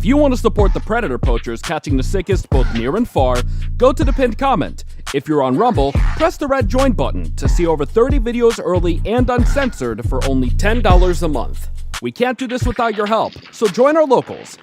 If you want to support the predator poachers catching the sickest both near and far, go to the pinned comment. If you're on Rumble, press the red join button to see over 30 videos early and uncensored for only $10 a month. We can't do this without your help, so join our locals.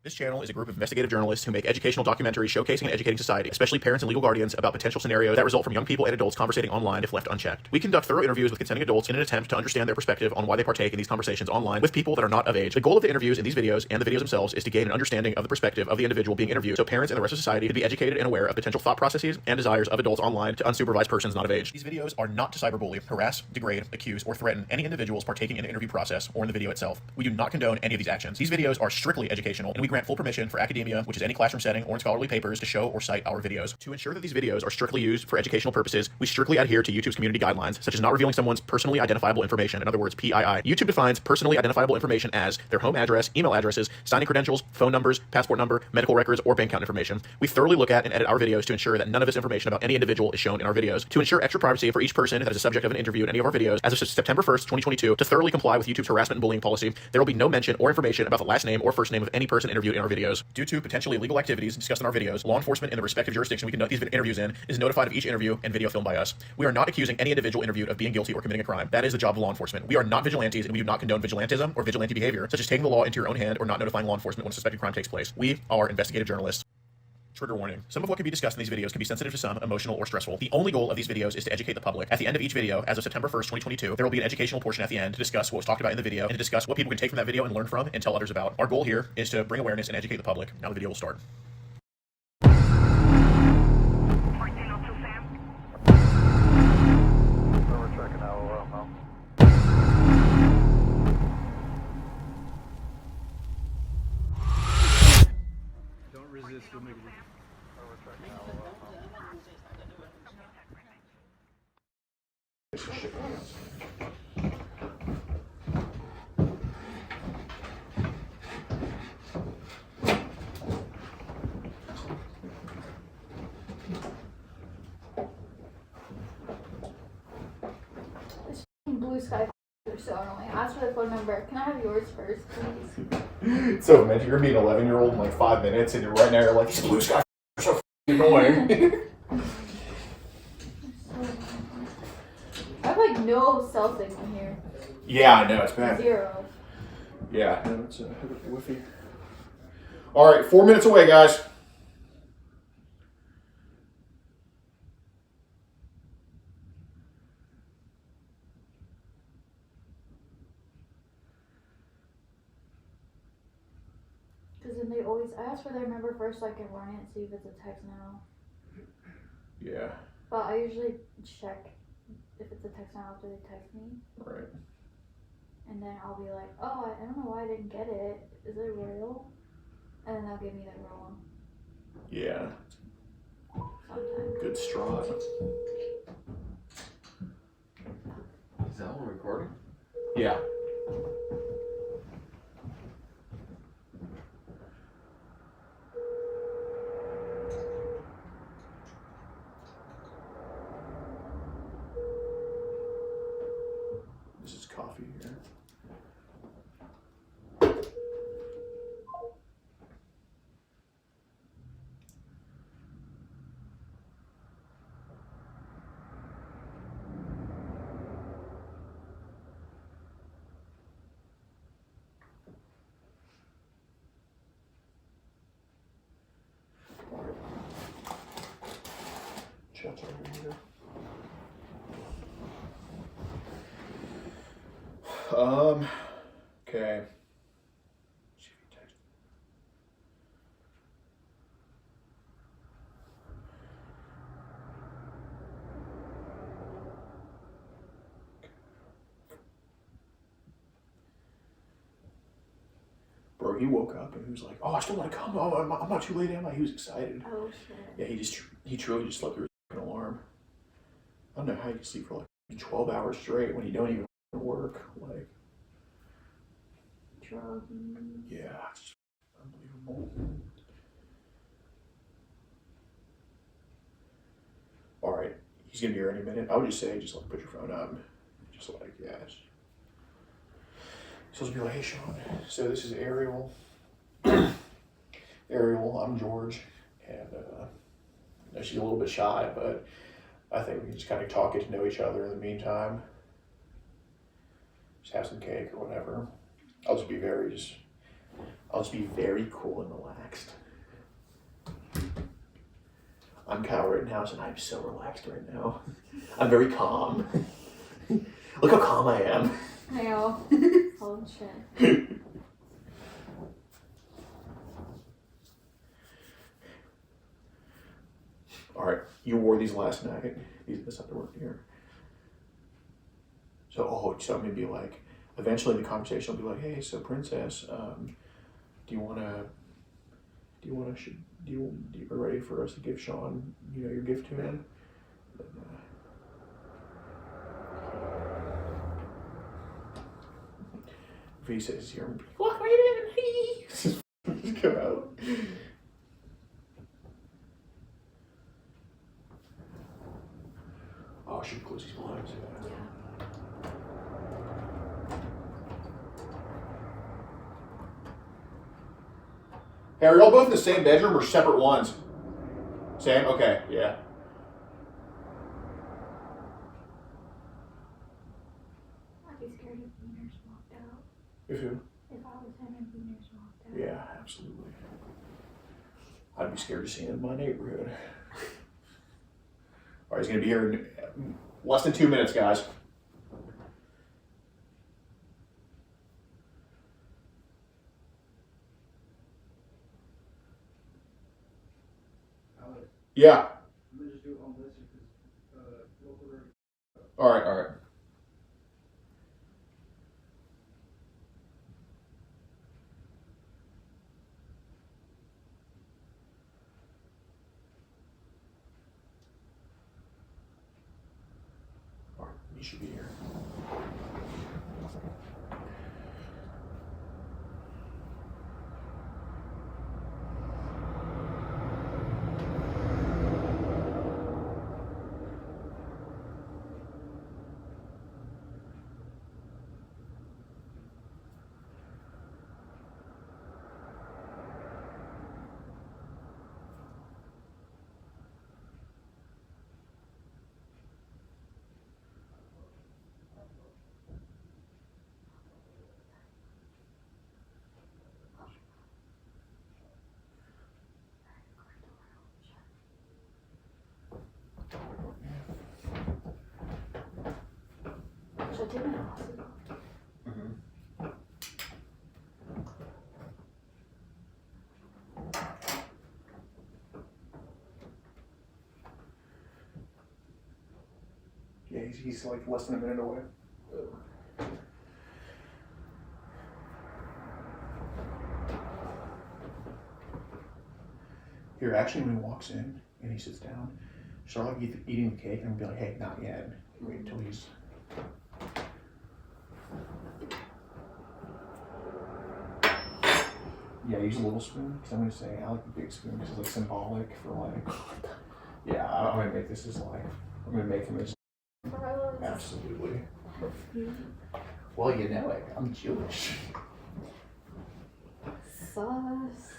This channel is a group of investigative journalists who make educational documentaries showcasing and educating society, especially parents and legal guardians, about potential scenarios that result from young people and adults conversating online if left unchecked. We conduct thorough interviews with consenting adults in an attempt to understand their perspective on why they partake in these conversations online with people that are not of age. The goal of the interviews in these videos and the videos themselves is to gain an understanding of the perspective of the individual being interviewed, so parents and the rest of society can be educated and aware of potential thought processes and desires of adults online to unsupervised persons not of age. These videos are not to cyberbully, harass, degrade, accuse, or threaten any individuals partaking in the interview process or in the video itself. We do not condone any of these actions. These videos are strictly educational, and we grant full permission for academia, which is any classroom setting or in scholarly papers, to show or cite our videos. To ensure that these videos are strictly used for educational purposes, we strictly adhere to YouTube's community guidelines, such as not revealing someone's personally identifiable information, in other words, PII. YouTube defines personally identifiable information as their home address, email addresses, signing credentials, phone numbers, passport number, medical records, or bank account information. We thoroughly look at and edit our videos to ensure that none of this information about any individual is shown in our videos. To ensure extra privacy for each person that is a subject of an interview in any of our videos, as of September 1st, 2022, to thoroughly comply with YouTube's harassment and bullying policy, there will be no mention or information about the last name or first name of any person interviewed in our videos. Due to potentially illegal activities discussed in our videos, law enforcement in the respective jurisdiction we conduct these interviews in is notified of each interview and video filmed by us. We are not accusing any individual interviewed of being guilty or committing a crime. That is the job of law enforcement. We are not vigilantes, and we do not condone vigilantism or vigilante behavior, such as taking the law into your own hand or not notifying law enforcement when a suspected crime takes place. We are investigative journalists. Trigger warning. Some of what can be discussed in these videos can be sensitive to some, emotional, or stressful. The only goal of these videos is to educate the public. At the end of each video, as of September 1st, 2022, there will be an educational portion at the end to discuss what was talked about in the video and to discuss what people can take from that video and learn from and tell others about. Our goal here is to bring awareness and educate the public. Now the video will start. We'll make it. Blue Sky so annoying. Ask for the phone number. Can I have yours first, please? So imagine you're being an 11-year-old in like 5 minutes, and you're right now, you're like, these Blue Sky are so annoying. I have like no cell signal here. Yeah, I know, it's bad. 0. Yeah, no, it's Wi-Fi. All right, 4 minutes away, guys. Because then I ask for their number first so I can run it and see if it's a text now. Yeah. But I usually check if it's a text now after they text me. Right. And then I'll be like, oh, I don't know why I didn't get it. Is it real? And then they'll give me the real one. Yeah. Sometimes. Good straw. Is that one recording? Yeah. This is coffee here. Chat's over here. Okay. See if he texted. Bro, he woke up and he was like, "Oh, I still want to come. Oh, I'm not too late, am I?" He was excited. Oh shit. Yeah, he truly just slept through his alarm. I don't know how you can sleep for like 12 hours straight when you don't even work. Like, Drugs. yeah, it's unbelievable. He's gonna be here any minute. I would just say, just like put your phone up. Just like, yeah. So just be like, hey Sean, so this is Ariel. Ariel, I'm George. And she's a little bit shy, but I think we can just kind of talk, get to know each other in the meantime. Just have some cake or whatever. I'll just be very cool and relaxed. I'm Kyle Rittenhouse and I'm so relaxed right now. I'm very calm. Look how calm I am. I know. Oh shit. Alright, you wore these last night. This underwear here. So I'm gonna be like, eventually in the conversation I'll be like, hey, so princess, are you ready for us to give Sean, your gift to him? If he says here, walk right in, just come out. Oh, I should close these blinds. Yeah. Hey, are y'all both in the same bedroom or separate ones? Same? Okay, yeah. I'd be scared if Wieners walked out. If who? If I was him and Wieners walked out. Yeah, absolutely. I'd be scared to see him in my neighborhood. All right, he's going to be here in less than 2 minutes, guys. Yeah. I'm gonna just do it on this because local. All right, all right. All right, he should be here. Should I take my glasses off? Yeah, he's like less than a minute away. Here, actually, when he walks in and he sits down, Charlotte eating the cake, and I'll be like, hey, not yet. Wait until he's... Yeah, use a little spoon, because I'm going to say I like the big spoon, because it's like symbolic for like... Yeah, I'm going to make this his life. I'm going to make him his... Absolutely. Well, you know it. I'm Jewish. Sauce.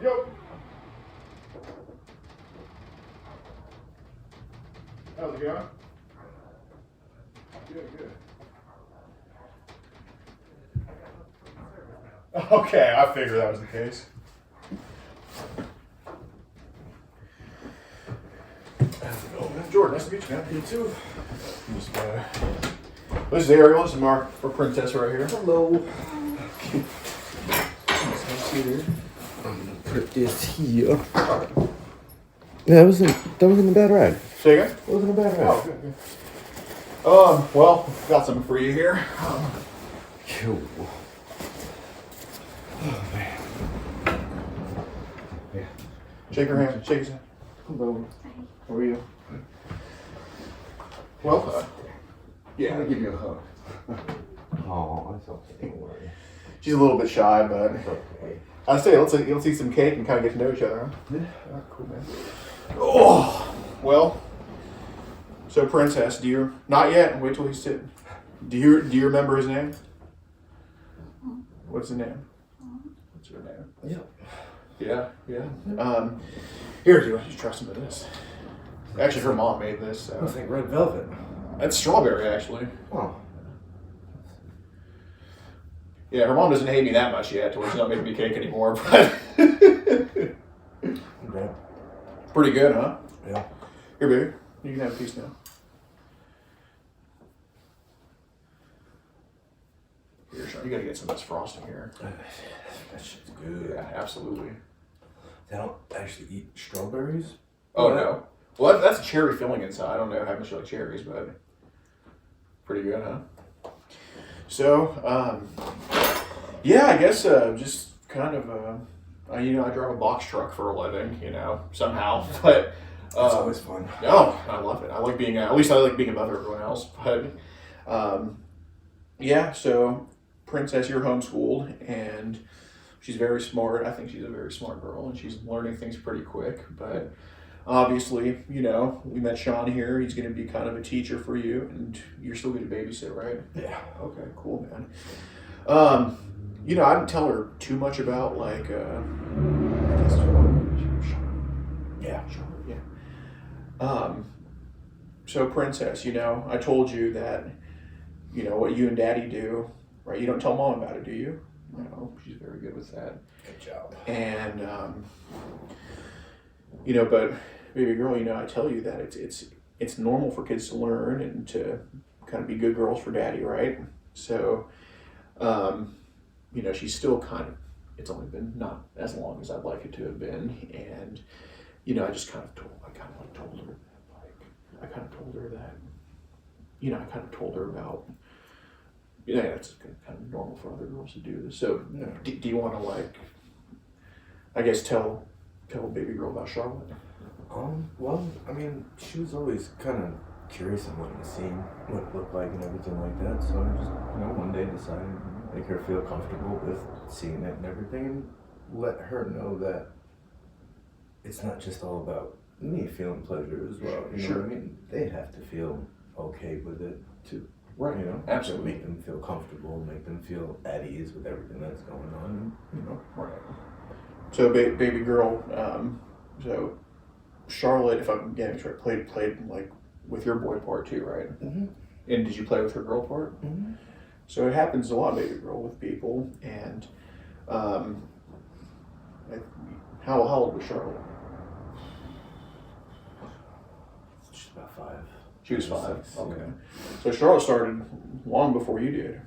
Yo. How's it going? Good. Okay, I figured that was the case. How's it going, man? Jordan, nice to meet you, man. You too. This is Ariel. This is our princess right here. Hello. Nice to see you. I'm gonna put this here. That wasn't a bad ride. Say again? It wasn't a bad ride. Oh, good. Well, got something for you here. Cool. Oh, man. Yeah. Shake her hand. Shake his hand. Hello. How are you? Well, yeah. I'll give you a hug. Oh, it's okay. Don't worry. She's a little bit shy, but It's okay. I say let's eat some cake and kind of get to know each other. Huh? Yeah. Oh, cool, man. Oh, well. So, Princess, do you not yet? Wait till he's sitting. Do you remember his name? What's the name? What's your name? Yeah. Yeah. Here, do you just trust him with this? Actually, her mom made this. I was like red velvet. It's strawberry, actually. Oh. Yeah, her mom doesn't hate me that much yet, to where she's not making me cake anymore. But Okay. pretty good, huh? Yeah. Here, baby, you can have a piece now. Here, Sean, you gotta get some of this frosting here. That shit's good. Yeah, absolutely. They don't actually eat strawberries? Oh no. Well, that's a cherry filling inside. I don't know how much you like cherries, but pretty good, huh? So, yeah, I guess just kind of, I drive a box truck for a living, somehow, but It's always fun. oh, I love it. I like being, at least I like being above everyone else, but yeah, so Princess, you're homeschooled, and she's very smart. I think she's a very smart girl, and she's learning things pretty quick, but obviously, we met Sean here. He's going to be kind of a teacher for you, and you're still going to babysit, right? Yeah. Okay, cool, man. I didn't tell her too much about, like, Yeah. Charlotte, yeah. So Princess, I told you that, what you and Daddy do, right? You don't tell Mom about it, do you? No, she's very good with that. Good job. And, but baby girl, I tell you that it's normal for kids to learn and to kind of be good girls for Daddy, right? So, she's still it's only been not as long as I'd like it to have been, and I just kind of told her about, it's kind of normal for other girls to do this. So, Yeah. do you want to, I guess tell baby girl about Charlotte? Well, I mean, she was always kind of curious and wanting to see what it looked like and everything like that. So I just, one day decided to make her feel comfortable with seeing it and everything, and let her know that it's not just all about me feeling pleasure as well. You know Sure. what I mean? They have to feel okay with it too. Right. Absolutely. Make them feel comfortable, make them feel at ease with everything that's going on. Right. So, baby girl, so Charlotte, if I'm getting it right, played like with your boy part too, right? Mm-hmm. And did you play with her girl part? Mm-hmm. So it happens a lot, baby girl, with people. And how old was Charlotte? She's about 5. She was 5. 6, Okay. yeah. So Charlotte started long before you did.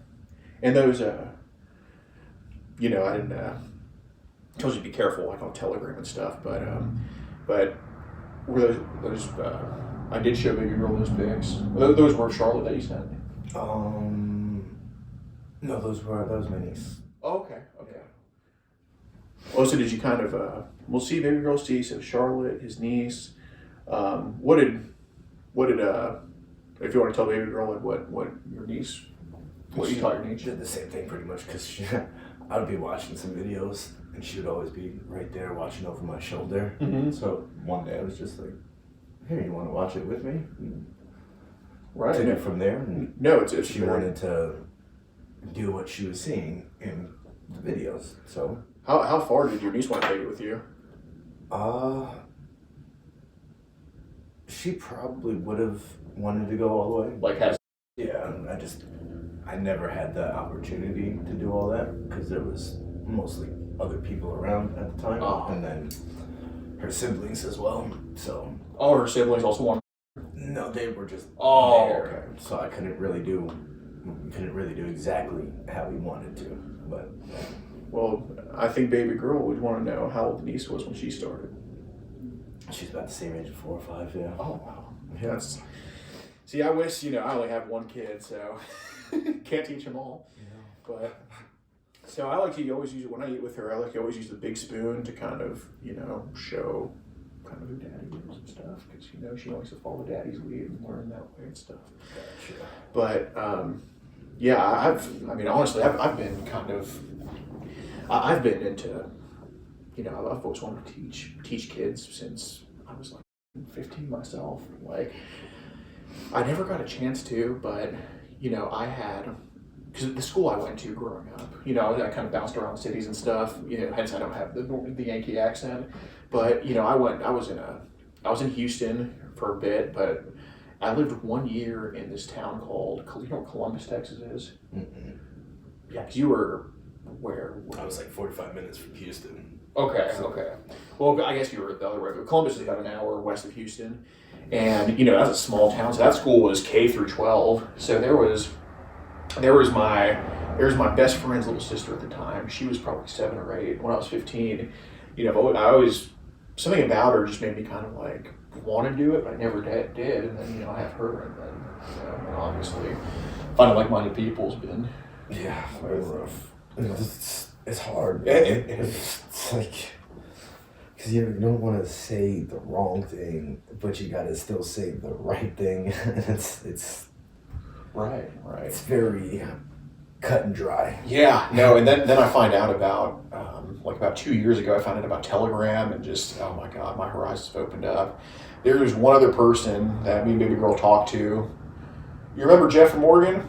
And those, I didn't. Told you to be careful, like on Telegram and stuff. But were those? I did show baby girl those pics. Those were Charlotte that you sent. No, that was my niece. Oh, okay. Oh, so did you kind of? We'll see baby girl C. So Charlotte, his niece. What did? If you want to tell baby girl what your niece, what you taught your niece? She did the same thing pretty much, because I would be watching some videos and she would always be right there watching over my shoulder. Mm-hmm. So one day I was just like, "Here, you want to watch it with me?" Right. Took it from there, and No, it's she wanted to do what she was seeing in the videos. So How far did your niece want to take it with you? She probably would have wanted to go all the way. Like has Yeah, I never had the opportunity to do all that because there was mostly other people around at the time, Oh. and then her siblings as well. So all her siblings also want. no, they were just Oh, there, okay. so I couldn't really do exactly how we wanted to. But Well, I think baby girl would want to know how old Denise was when she started. she's about the same age of 4 or 5. Yeah. Oh wow. Yeah. See, I wish I only have one kid, so can't teach them all. Yeah. But So I like to always use, when I eat with her, I like to always use the big spoon to kind of, show kind of who daddy is and stuff. Because, she likes to follow daddy's lead and learn that way and stuff. Gotcha. But, yeah, honestly, I've been kind of, I've been into, I've always wanted to teach kids since I was like 15 myself. Like, I never got a chance to, but, I had, because the school I went to growing up, I kind of bounced around cities and stuff, hence I don't have the Yankee accent. But, I was in Houston for a bit, but I lived 1 year in this town called, what Columbus, Texas is? Mm-mm. Yeah, because you were where? I was like 45 minutes from Houston. Okay. Well, I guess you were the other way. But Columbus is about an hour west of Houston. And, that's a small town. So that school was K through 12. So there was my best friend's little sister at the time. She was probably 7 or 8 when I was 15. I always, something about her just made me kind of like want to do it, but I never did. And then, I have her, and then, and obviously finding like-minded people has been very rough. It's hard. It's like, because you don't want to say the wrong thing, but you got to still say the right thing. it's Right. It's very cut and dry. Yeah, no, and then I find out about, about 2 years ago, I found out about Telegram, and just, oh my God, my horizons have opened up. There was one other person that me and baby girl talked to. You remember Jeff from Oregon?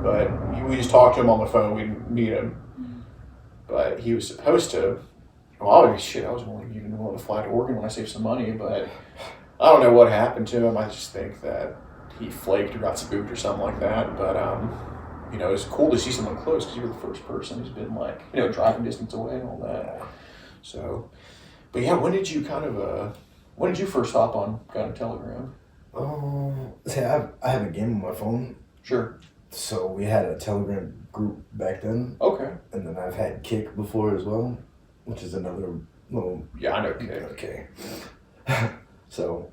But we just talked to him on the phone. We didn't meet him. But he was supposed to, I was only even willing to fly to Oregon when I saved some money, but I don't know what happened to him. I just think that he flaked or got spooked or something like that. But, it's cool to see someone close, because you were the first person who's been like, driving distance away and all that. So, but yeah, when did you first hop on kind of Telegram? See, I have a game on my phone. Sure. So we had a Telegram group back then. Okay. And then I've had Kick before as well, which is another little... Yeah, I know Kick. Okay. So,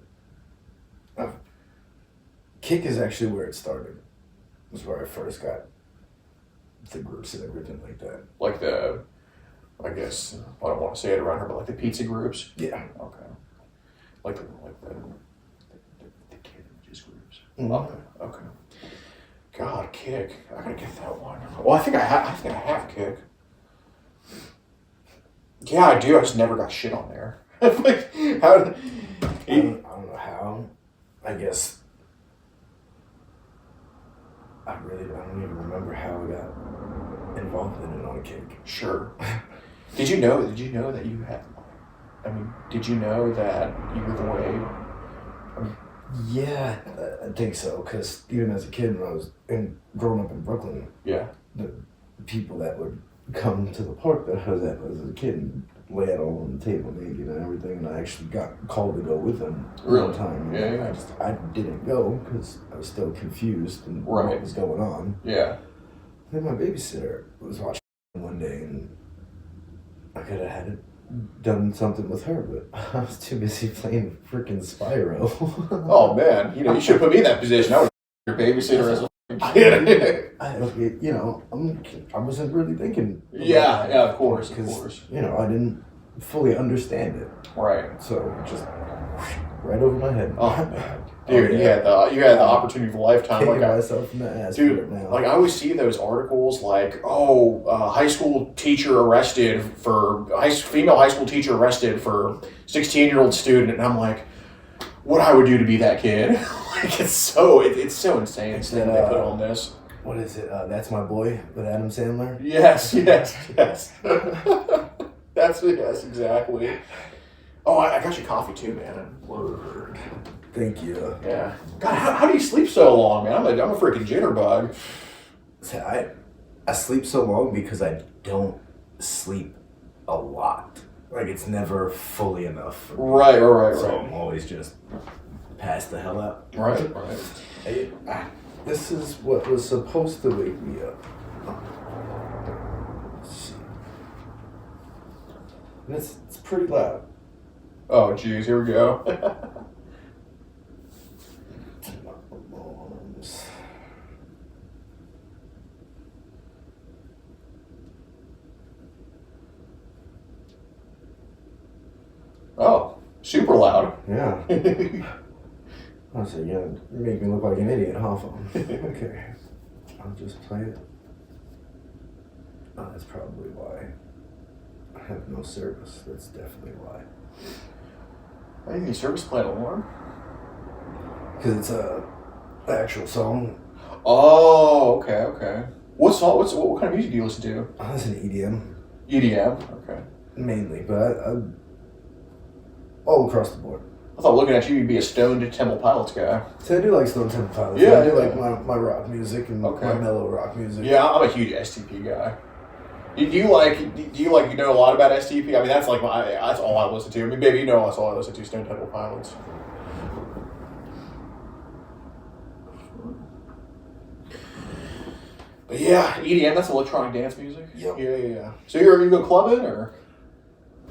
Kick is actually where it started. It was where I first got the groups and everything like that. Like I guess, I don't want to say it around here, but like the pizza groups? Yeah. Okay. Like the kid images groups. Mm-hmm. Okay. God, Kick. I gotta get that one. Well, I think I have Kick. Yeah, I do. I just never got shit on there. Like, how? I don't know how. I guess I don't even remember how I got involved in it on Kick. Sure. Did you know that you had? I mean, did you know that you were the way? Yeah, I think so. Because even as a kid, when I was growing up in Brooklyn, Yeah. the people that would come to the park that I was at as a kid and lay it all on the table naked and everything, and I actually got called to go with them Really? one time. Yeah. I didn't go because I was still confused and Right. what was going on. Yeah. Then my babysitter was watching one day, and I could have had done something with her, but I was too busy playing freaking Spyro. Oh man, you should have put me in that position. I would your babysitter as a kid. I wasn't really thinking. Yeah, of course. I didn't fully understand it, Right. so just right over my head. Oh man, dude, you had the opportunity of a lifetime. Kicking Like myself in the ass for dude, it now. like I always see those articles like, high school teacher arrested for female high school teacher arrested for 16-year-old student, and I'm like, what I would do to be that kid. Like it's so insane. It's that they put on this. What is it? That's My Boy with Adam Sandler. Yes. Yes, exactly. Oh, I got you coffee too, man. Word. Thank you. Yeah. God, how do you sleep so long, man? I'm a freaking jitterbug. So I sleep so long because I don't sleep a lot. Like it's never fully enough for me. Right. So I'm always just passed the hell out. Right. This is what was supposed to wake me up. Let's see. And it's pretty loud. Oh, geez, here we go. I said, yeah, you make me look like an idiot, huh, phone? Okay. I'll just play it. Oh, that's probably why. I have no service. That's definitely why. I think the service played alarm. Because it's a actual song. Oh, okay. What song? What kind of music do you listen to? I listen to EDM. EDM. Okay. Mainly, but I all across the board. I thought looking at you, you'd be a stoned Temple Pilots guy. So I do like Stone Temple Pilots. Yeah, I do yeah. like my rock music and Okay. my mellow rock music. Yeah, I'm a huge STP guy. Do you know a lot about STP? I mean, that's like that's all I listen to. I mean, baby, that's all I listen to. Stone Temple Pilots. But yeah, EDM, that's electronic dance music. Yep. Yeah. So you go clubbing or?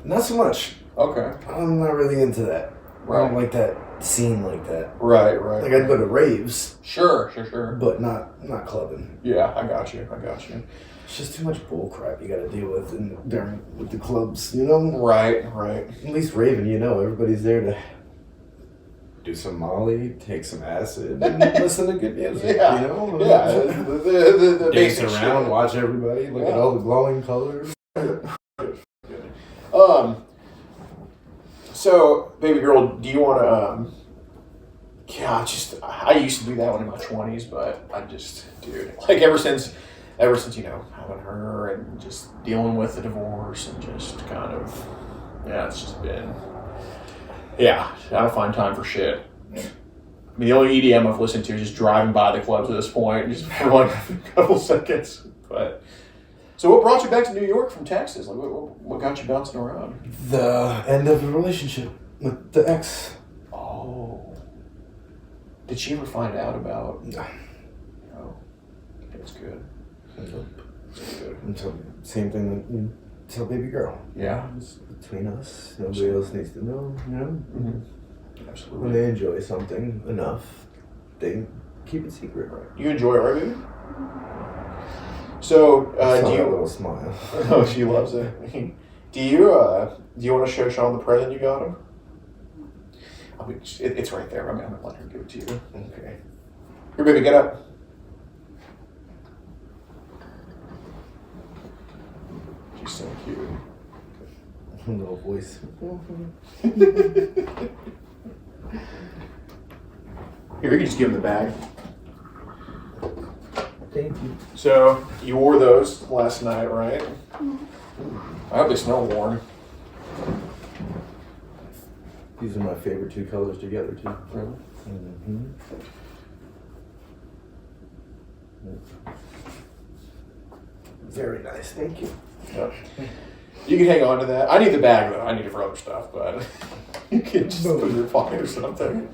Not so much. Okay. I'm not really into that. I Right. don't like that scene like that. Right. Like I'd go to raves, Sure. but not clubbing. Yeah, I got you. It's just too much bull crap you got to deal with with the clubs, you know. Right. At least raving, everybody's there to do some Molly, take some acid, and listen to good music. Yeah. Yeah. The Dance basic around, shit. watch everybody, look at Yeah. all the glowing colors. So, baby girl, do you want to, I used to do that when in my 20s, but I just, dude, like ever since, having her and just dealing with the divorce and just kind of, it's just been, I don't find time for shit. I mean, the only EDM I've listened to is just driving by the clubs at this point, just for like a couple seconds, but... So what brought you back to New York from Texas? Like, what got you bouncing around? The end of a relationship with the ex. Oh. Did she ever find out about... No. Oh. That's good. That's good. Same thing that you tell baby girl. Yeah. It's between us. Nobody else needs to know, Mm-hmm. When Absolutely. they enjoy something enough, they keep it secret. You enjoy it, right, baby? So, I saw do that you... little smile. Oh, she loves it. Do you want to show Sean the present you got him? I mean, it's right there. I'm gonna let her give it to you. Okay. Here, baby, get up. She's so cute. Little voice. Here, you can just give him the bag. Thank you. So, you wore those last night, right? I hope they smell worn. These are my favorite two colors together, too. Really? Mm-hmm. Very nice, thank you. Yep. You can hang on to that. I need the bag, though. I need it for other stuff, but you can just put it in your pocket or something.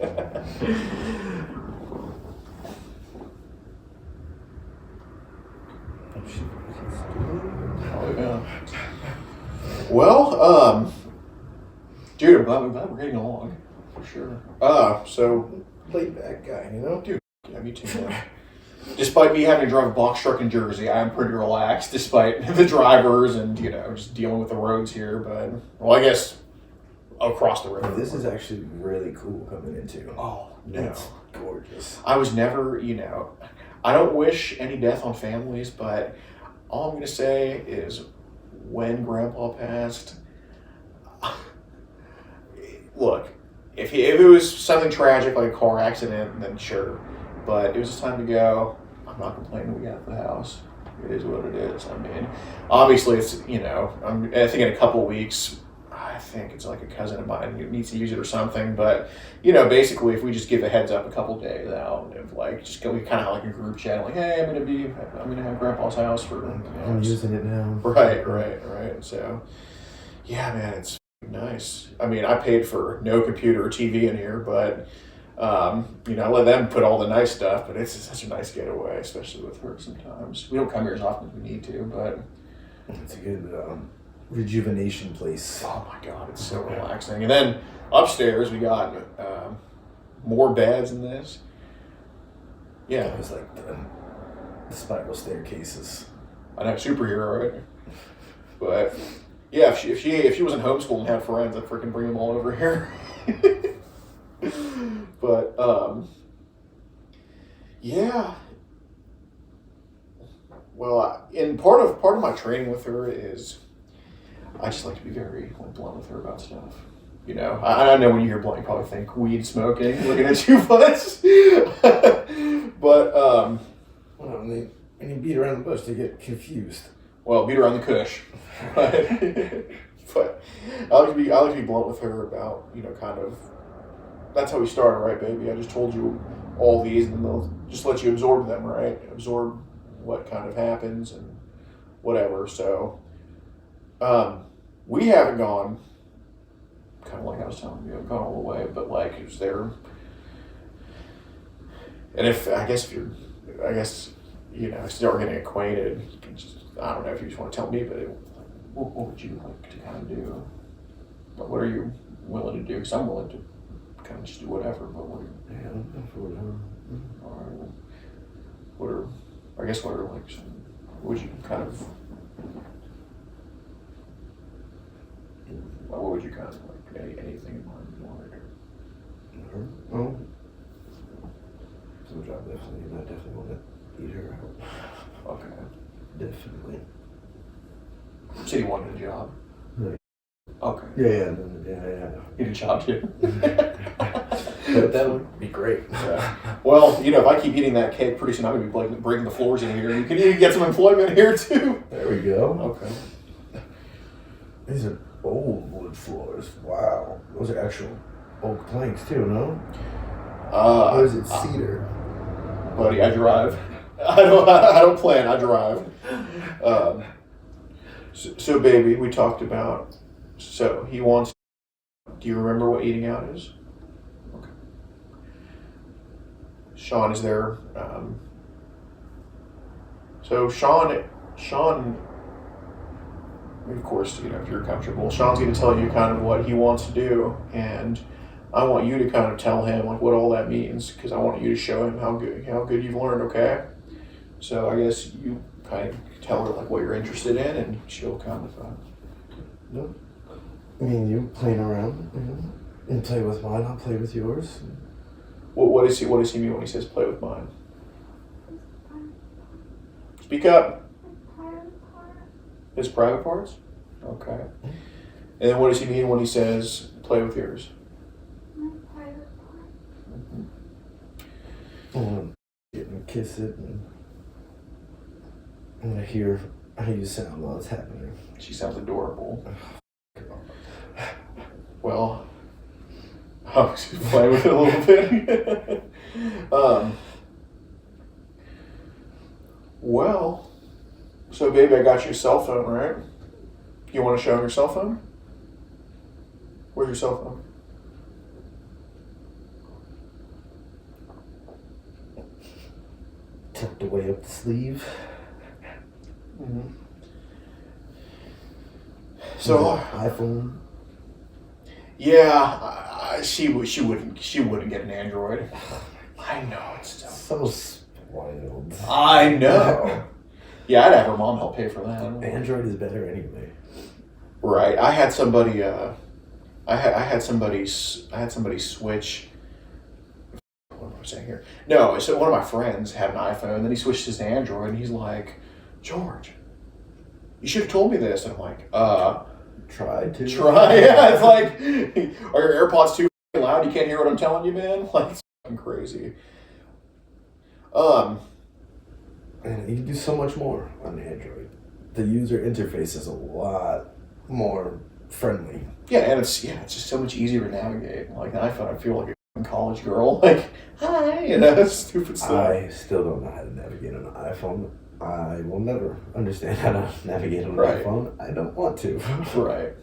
Oh, yeah. Well, dude, I'm glad we're getting along, for sure. So, Laid back guy, dude, yeah, me too, man. Despite me having to drive a box truck in Jersey, I'm pretty relaxed, despite the drivers and, just dealing with the roads here, but, well, I guess across the river. This is actually really cool coming into. Oh, no. It's gorgeous. I was never, I don't wish any death on families, but all I'm going to say is when Grandpa passed, look, if it was something tragic like a car accident, then sure. But it was just time to go. I'm not complaining we got the house. It is what it is. I mean, obviously it's, I think in a couple weeks, I think it's like a cousin of mine who needs to use it or something. But, basically if we just give a heads up a couple days out, we kind of have like a group chat, like, hey, I'm going to have Grandpa's house for, I'm using it now. Right. So, yeah, man, it's nice. I mean, I paid for no computer or TV in here, but, I let them put all the nice stuff, but it's just such a nice getaway, especially with her sometimes. We don't come here as often as we need to, but... It's a good rejuvenation place. Oh my God, it's so relaxing. And then upstairs, we got more beds than this. Yeah. It was like the spiral staircases. I know, superhero, right? But yeah, if she wasn't homeschooled and had friends, I'd freaking bring them all over here. But yeah. Well, and part of my training with her is I just like to be very blunt with her about stuff. You know, I know when you hear blunt, you probably think weed smoking, looking at you, but Well, when you beat around the bush, they get confused. well, beat around the cush. But I like to be blunt with her about, you know, kind of. That's how we started, right, baby? I just told you all these, and then they'll just let you absorb them, right? Absorb what kind of happens and whatever. So, we haven't gone. Kind of like I was telling you, I've gone all the way, but like it's there. And if you know, start getting acquainted, you can just, I don't know if you just want to tell me, but what would you like to kind of do? Like, what are you willing to do? Because I'm willing to kind of just do whatever, but what are you? Yeah, I'm for whatever. All right, what are like some, would you kind of, what would you kind of like, anything in mind you wanted to do? Well, some job definitely, and I definitely want to eat her out. Okay. Definitely. Said you wanted a job. Yeah. Okay. Yeah. Need a job too. But that would be great. Yeah. Well, you know, if I keep eating that cake, pretty soon I'm going to be breaking the floors in here. You can even get some employment here too. There we go. Okay. These are old wood floors. Wow. Those are actual oak planks too, no? Or is it cedar? Buddy, I drive. I don't plan. I drive. So, baby, we talked about. So he wants. Do you remember what eating out is? Okay. Sean is there. So Sean, of course, you know, if you're comfortable, Sean's going to tell you kind of what he wants to do, and I want you to kind of tell him like what all that means, because I want you to show him how good you've learned. Okay. So I guess you kind of tell her like what you're interested in, and she'll kind of. No. I mean, you playing around, you know, and play with mine. I'll play with yours. What does he mean when he says play with mine? Speak up. His private parts? Okay. And then what does he mean when he says play with yours? Get and kiss it, and I'm gonna hear how you sound while it's happening. She sounds adorable. Well, I'll just play with it a little bit. Well, so baby, I got you a cell phone, right? You want to show him your cell phone? Where's your cell phone? Tucked away up the sleeve. Mm-hmm. So iPhone. Yeah, she wouldn't get an Android. I know it's So spoiled. I know. Yeah, I'd have her mom help pay for that. Android is better anyway. Right. I had somebody. I had somebody switch. What am I saying here? No, so one of my friends had an iPhone, then he switched his to Android, and he's like, George, you should have told me this. And I'm like, Tried to. Try. Yeah, it's like, are your AirPods too loud? You can't hear what I'm telling you, man? Like, it's fucking crazy. And you can do so much more on Android. The user interface is a lot more friendly. Yeah, and it's just so much easier to navigate. Like an iPhone, I feel like a college girl. Like, hi, you know, stupid stuff. I still don't know how to navigate on an iPhone. I will never understand how to navigate on an iPhone. I don't want to. Right.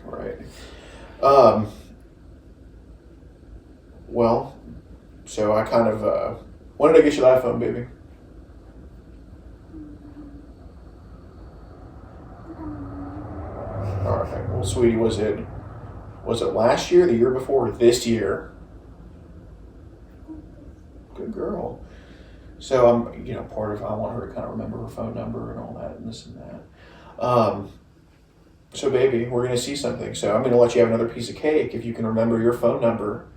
Well, so I kind of, when did I get you the iPhone, baby? All right. Well, sweetie, was it last year, the year before, or this year? Good girl. So I want her to kind of remember her phone number and all that and this and that. So baby, we're gonna see something. So I'm gonna let you have another piece of cake if you can remember your phone number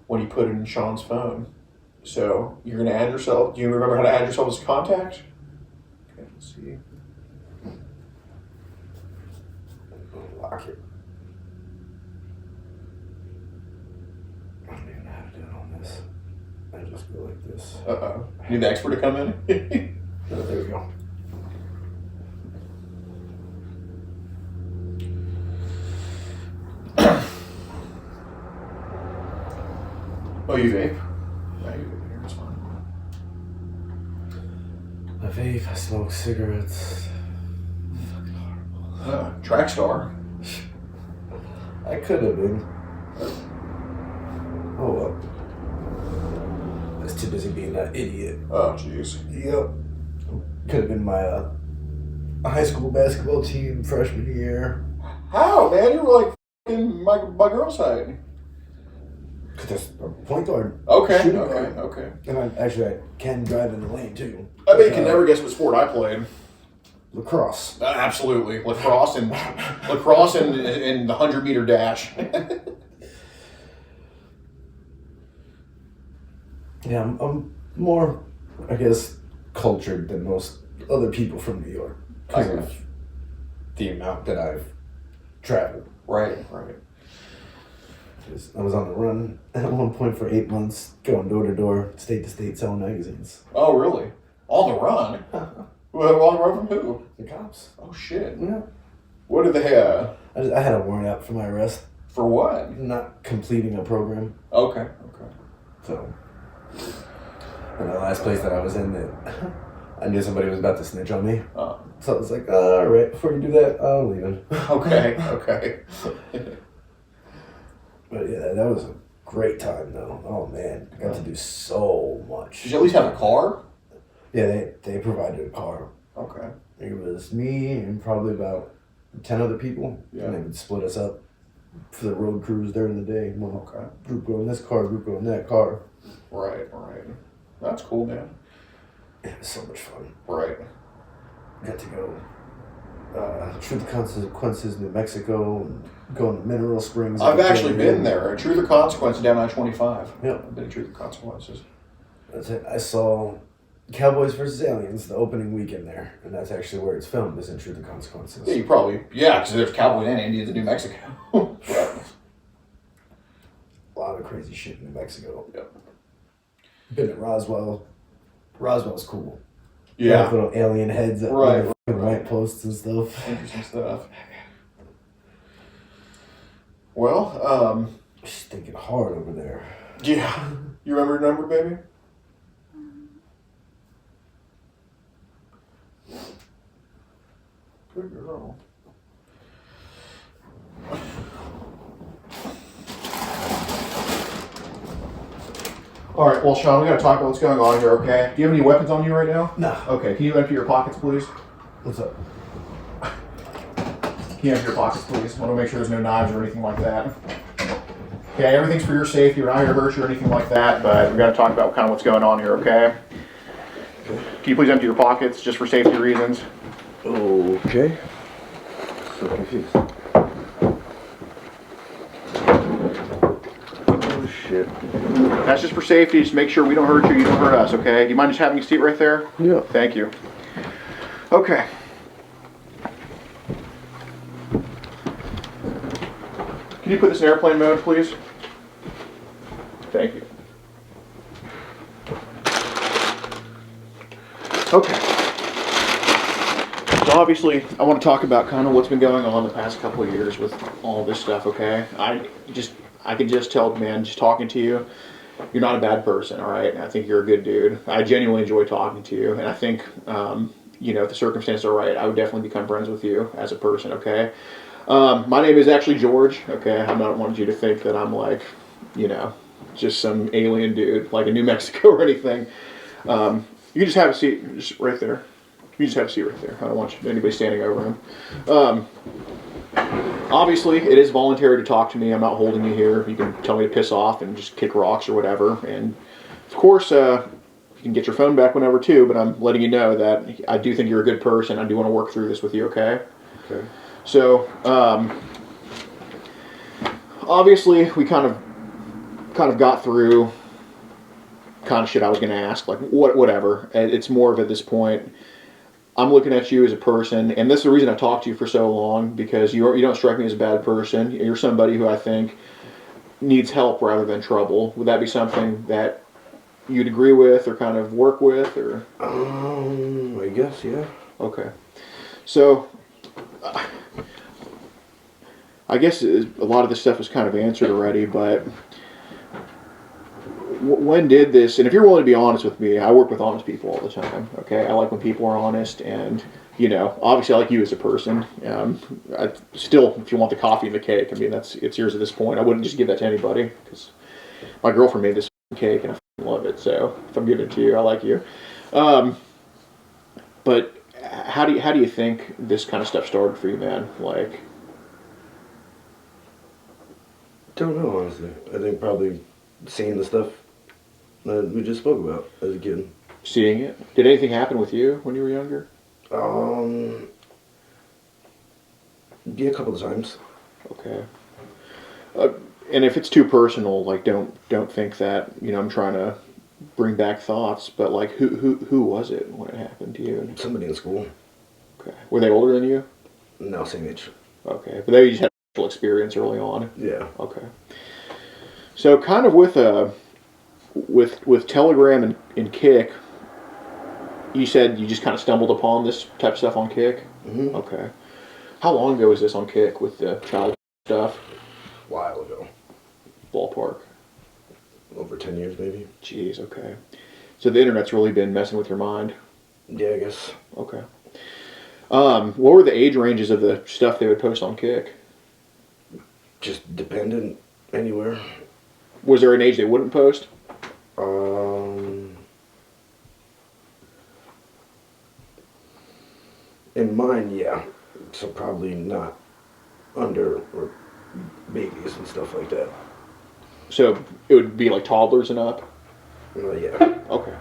when you put it in Sean's phone. So you're going to add yourself. Do you remember how to add yourself as a contact? Okay, let's see. Lock it. I don't even know how to do it on this. I just go like this. Uh-oh. Need the expert to come in? Oh, there we go. Oh, you vape? No, you vape here. It's fine. I vape, I smoke cigarettes. Fucking horrible. Track star. I could have been. Oh well. I was too busy being that idiot. Oh, jeez. Yep. Could have been my high school basketball team freshman year. How, man? You were like f***ing my girl's height. Cause that's a point guard. Okay, Shooting okay, guard. okay. And I can drive in the lane too. I bet you can never guess what sport I played. Lacrosse. Absolutely. Lacrosse and the 100-meter dash. Yeah, I'm more, I guess, cultured than most other people from New York because of the amount that I've traveled. Right. I was on the run at one point for 8 months, going door to door, state to state, selling magazines. Oh, really? On the run? Well, on the run from who? The cops. Oh, shit. Yeah. What did they have? I had a warrant out for my arrest, For what? not completing a program. Okay. So, and the last place that I was in, that I knew somebody was about to snitch on me. So I was like, all right, before you do that, I'm leaving. Okay. But yeah, that was a great time though. Oh man, I got to do so much. Did you at least have a car? Yeah, they provided a car. Okay. It was me and probably about 10 other people. Yeah. And they would split us up for the road crews during the day. One Okay. group go in this car, group go in that car. Right. That's cool, man. It was so much fun. Right. Got to go through the consequences, New Mexico, and going to Mineral Springs. I've actually been there. Truth or Consequences down I-25. Yep. I've been to Truth or Consequences. That's it. I saw Cowboys versus Aliens the opening weekend there, and that's actually where it's filmed, is in Truth or Consequences. Yeah, because there's Cowboys and Indians in New Mexico. Right. A lot of crazy shit in New Mexico. Yep. Been to Roswell. Roswell's cool. Yeah. Like little alien heads that Right. white posts and stuff. Interesting stuff. Well, She's thinking hard over there. yeah. You remember your number, baby? Good girl. All right, well, Sean, we got to talk about what's going on here, okay? Do you have any weapons on you right now? No. Okay, can you empty your pockets, please? What's up? Can you empty your pockets, please? I want to make sure there's no knives or anything like that. Okay, everything's for your safety. We're not here to hurt you or anything like that, but we got to talk about kind of what's going on here, okay? Can you please empty your pockets just for safety reasons? Okay. So confused. Oh shit. That's just for safety. Just make sure we don't hurt you, you don't hurt us, okay? Do you mind just having a seat right there? Yeah. Thank you. Okay. Can you put this in airplane mode, please? Thank you. Okay. So obviously, I want to talk about kind of what's been going on the past couple of years with all this stuff, okay? I can just tell, man, just talking to you, you're not a bad person, all right? I think you're a good dude. I genuinely enjoy talking to you, and I think, if the circumstances are right, I would definitely become friends with you as a person, okay? My name is actually George, okay? I don't want you to think that I'm like, just some alien dude, like in New Mexico or anything. You can just have a seat just right there. You just have a seat right there. I don't want anybody standing over him. Obviously, it is voluntary to talk to me. I'm not holding you here. You can tell me to piss off and just kick rocks or whatever. And, of course, you can get your phone back whenever, too. But I'm letting you know that I do think you're a good person. I do want to work through this with you, okay? Okay. So, obviously, we kind of kind of got through kind of shit I was going to ask, like whatever. It's more of at this point, I'm looking at you as a person, and this is the reason I talked to you for so long, because you don't strike me as a bad person. You're somebody who I think needs help rather than trouble. Would that be something that you'd agree with or kind of work with, or? I guess, yeah. Okay. So, I guess a lot of this stuff was kind of answered already, but when did this, and if you're willing to be honest with me, I work with honest people all the time, okay? I like when people are honest, and, you know, obviously I like you as a person. I still, if you want the coffee and the cake, I mean, it's yours at this point. I wouldn't just give that to anybody, because my girlfriend made this cake, and I love it, so if I'm giving it to you, I like you. But how do you think this kind of stuff started for you, man? Like, Don't know, honestly. I think probably seeing the stuff that we just spoke about as a kid. seeing it. Did anything happen with you when you were younger? Yeah, a couple of times. Okay. And if it's too personal, like don't think that, you know, I'm trying to bring back thoughts, but like who was it when it happened to you? Somebody in school. Okay. Were they older than you? No, same age. Okay. But they just had actual experience early on. Yeah. Okay. So kind of with Telegram and Kick, you said you just kind of stumbled upon this type of stuff on Kick? Mm-hmm. Okay. How long ago was this on Kick with the child stuff? A while ago. Ballpark. Over 10 years, maybe. Jeez, okay. So the internet's really been messing with your mind? Yeah, I guess. Okay. What were the age ranges of the stuff they would post on Kick? Just dependent anywhere. Was there an age they wouldn't post? In mine, yeah. So probably not under or babies and stuff like that. So it would be like toddlers and up? Yeah. Okay.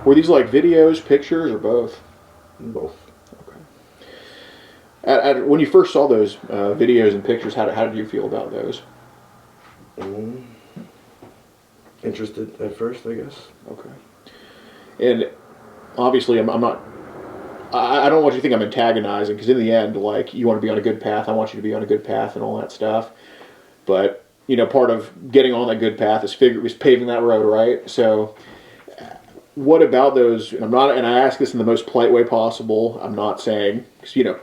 Were these like videos, pictures, or both? Both. Okay. When you first saw those videos and pictures, how did you feel about those? Interested at first, I guess. Okay. And obviously, I'm not. I don't want you to think I'm antagonizing, because in the end, like, you want to be on a good path. I want you to be on a good path and all that stuff. But, you know, part of getting on that good path is paving that road, right? So, what about those? And I ask this in the most polite way possible. I'm not saying, because, you know,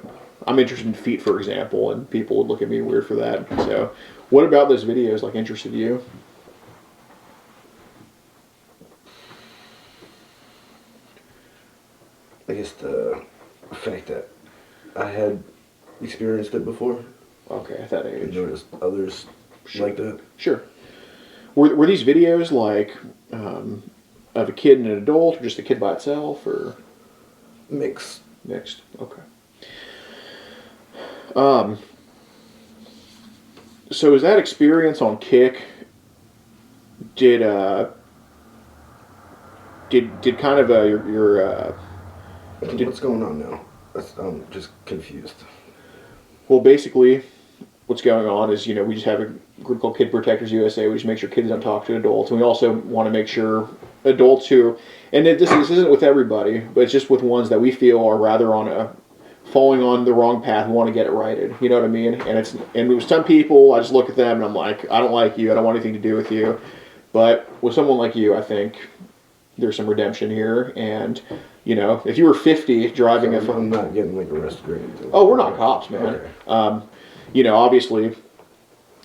I'm interested in feet, for example, and people would look at me weird for that. So, what about those videos, like, interested you? I guess the fact that I had experienced it before. Okay, at that age. And noticed others like that. Sure. Were these videos like of a kid and an adult, or just a kid by itself, or Mixed. mixed? Okay. So is that experience on Kick? Did kind of your What's going on now? I'm just confused. well, basically, what's going on is, you know, we just have a group called Kid Protectors USA. We just make sure kids don't talk to adults, and we also want to make sure adults who, and this isn't with everybody, but it's just with ones that we feel are rather falling on the wrong path. We want to get it righted. You know what I mean? And with some people, I just look at them and I'm like, I don't like you. I don't want anything to do with you. But with someone like you, I think there's some redemption here. And, you know, if you were 50 driving So I'm not getting like arrested or anything. Oh, we're not cops, man. Okay. You know, obviously,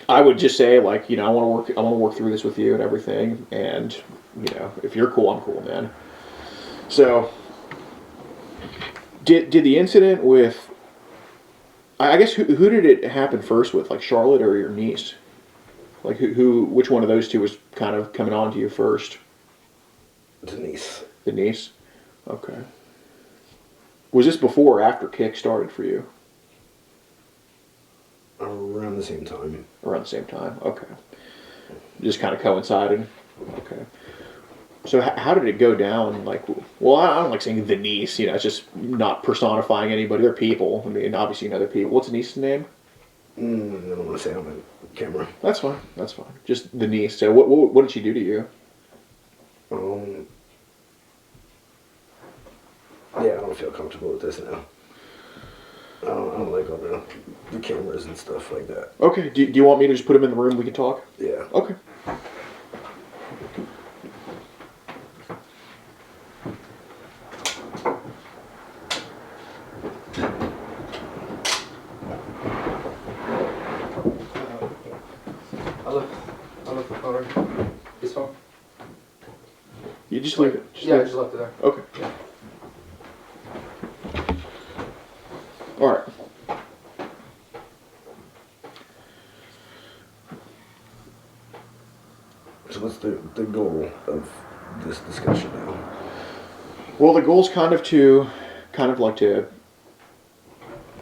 I would just say, like, you know, I want to work through this with you and everything. And, you know, if you're cool, I'm cool, man. So, did the incident with, I guess, who did it happen first with, like Charlotte or your niece? Like, which one of those two was kind of coming on to you first? Denise. The niece? Okay. Was this before or after Kick started for you? Around the same time. Around the same time, okay. Just kind of coincided. Okay. So how did it go down? Like, well, I don't like saying the niece. You know, it's just not personifying anybody. They're people. I mean, obviously you know they're people. What's the niece's name? I don't want to say on the camera. That's fine. That's fine. Just the niece. So what did she do to you? Yeah, I don't feel comfortable with this now. I don't like all the cameras and stuff like that. Okay. Do you want me to just put him in the room? We can talk. Yeah. Okay. I left the phone. This phone? You just leave it. Yeah, I just left it there. Okay. Yeah. All right. So what's the goal of this discussion now? Well, the goal's kind of to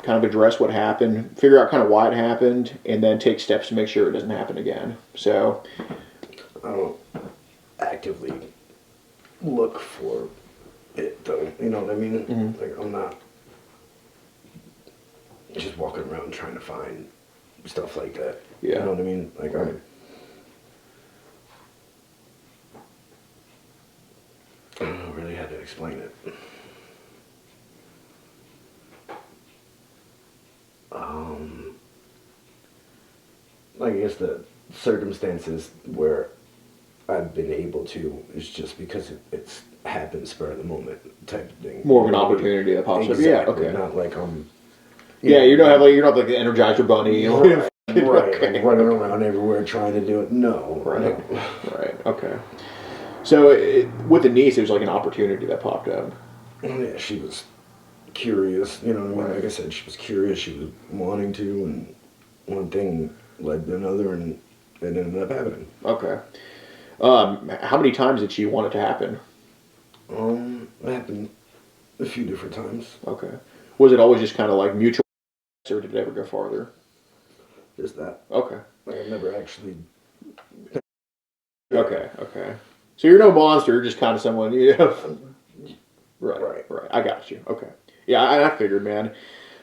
address what happened, figure out kind of why it happened, and then take steps to make sure it doesn't happen again. So, I don't actively look for it, though. You know what I mean? Mhm. Like, I'm not just walking around trying to find stuff like that. Yeah. You know what I mean? Like, Right. I don't know really how to explain it. I guess the circumstances where I've been able to is just because it's happened spur of the moment type of thing. more of an opportunity that pops up. Yeah. Exactly. Okay. Not like Yeah, you're not like the Energizer Bunny. right, Okay. like running around everywhere trying to do it. No, Right. no. Right. Okay. So with the niece, it was like an opportunity that popped up. Yeah, she was curious. You know what I mean? Right. Like I said, she was curious. She was wanting to, and one thing led to another, and it ended up happening. Okay. How many times did she want it to happen? It happened a few different times. Okay. Was it always just kind of like mutual, or did it ever go farther? Just that. Okay. Like I never actually. Okay. Okay. So you're no monster. You're just kind of someone. Right. Right. Right. I got you. Okay. Yeah, I figured, man.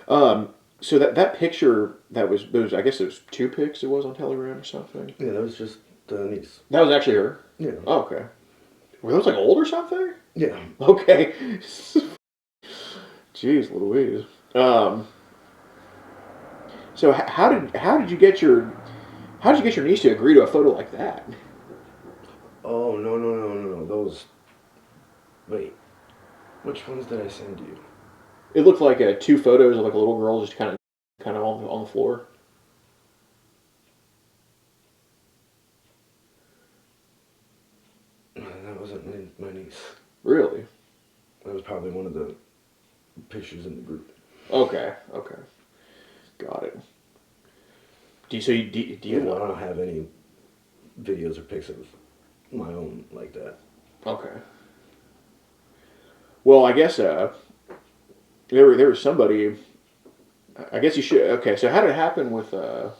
So that picture that was I guess it was 2 pics. It was on Telegram or something. Yeah, that was just the niece. That was actually her. Yeah. Oh, okay. Were those like old or something? Yeah. Okay. Jeez Louise. So how did you get your niece to agree to a photo like that? Oh no! Those. Wait. Which ones did I send you? It looked like 2 photos of like a little girl just kind of on the floor. That wasn't my niece. Really? That was probably one of the pictures in the group. Okay. Okay. Got it. Do you Yeah, I don't have any videos or pics of my own like that. Okay. Well, I guess there was somebody. I guess you should. Okay, so how did it happen with? So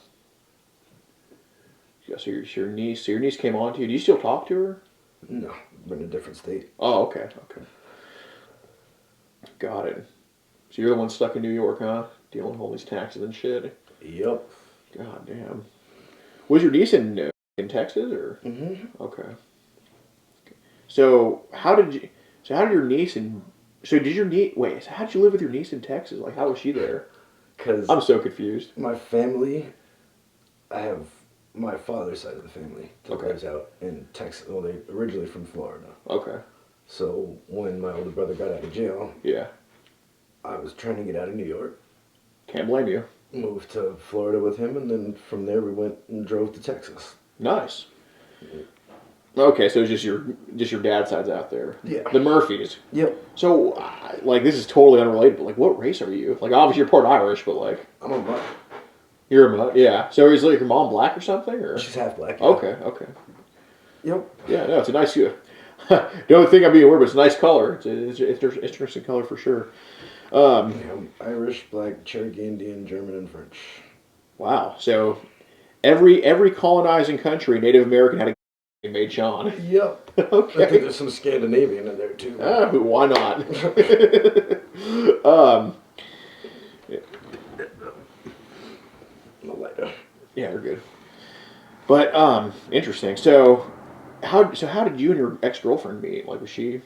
your niece. So your niece came on to you. Do you still talk to her? No, we're in a different state. Oh, okay, okay. Got it. So you're the one stuck in New York, huh? Dealing with all these taxes and shit. Yep. God damn. Was your niece in Texas or? Mm-hmm. Okay. So how did your niece and so did your niece wait? So how did you live with your niece in Texas? Like how was she there? Because I'm so confused. my family, I have my father's side of the family that Okay. lives out in Texas. Well, they originally from Florida. Okay. So when my older brother got out of jail, Yeah. I was trying to get out of New York, Can't blame you. moved to Florida with him, and then from there we went and drove to Texas. Nice. Okay, so it's just your dad's side's out there. Yeah. The Murphys. Yep. So, like, this is totally unrelated, but, like, what race are you? Like, obviously you're part Irish, but, like, I'm a mutt. you're a mutt, yeah. So is, like, your mom black or something, or? She's half black. Yeah. Okay, okay. Yep. Yeah, no, it's a nice, don't think I'm being weird, but it's a nice color. It's interesting color for sure. Yeah, I'm Irish, black, Cherokee Indian, German, and French. Wow. So, every colonizing country, Native American had a made Sean. Yep. I think Okay. there's some Scandinavian in there too. Why not? My Yeah, you're good. But interesting. So how did you and your ex-girlfriend meet? Like, was she?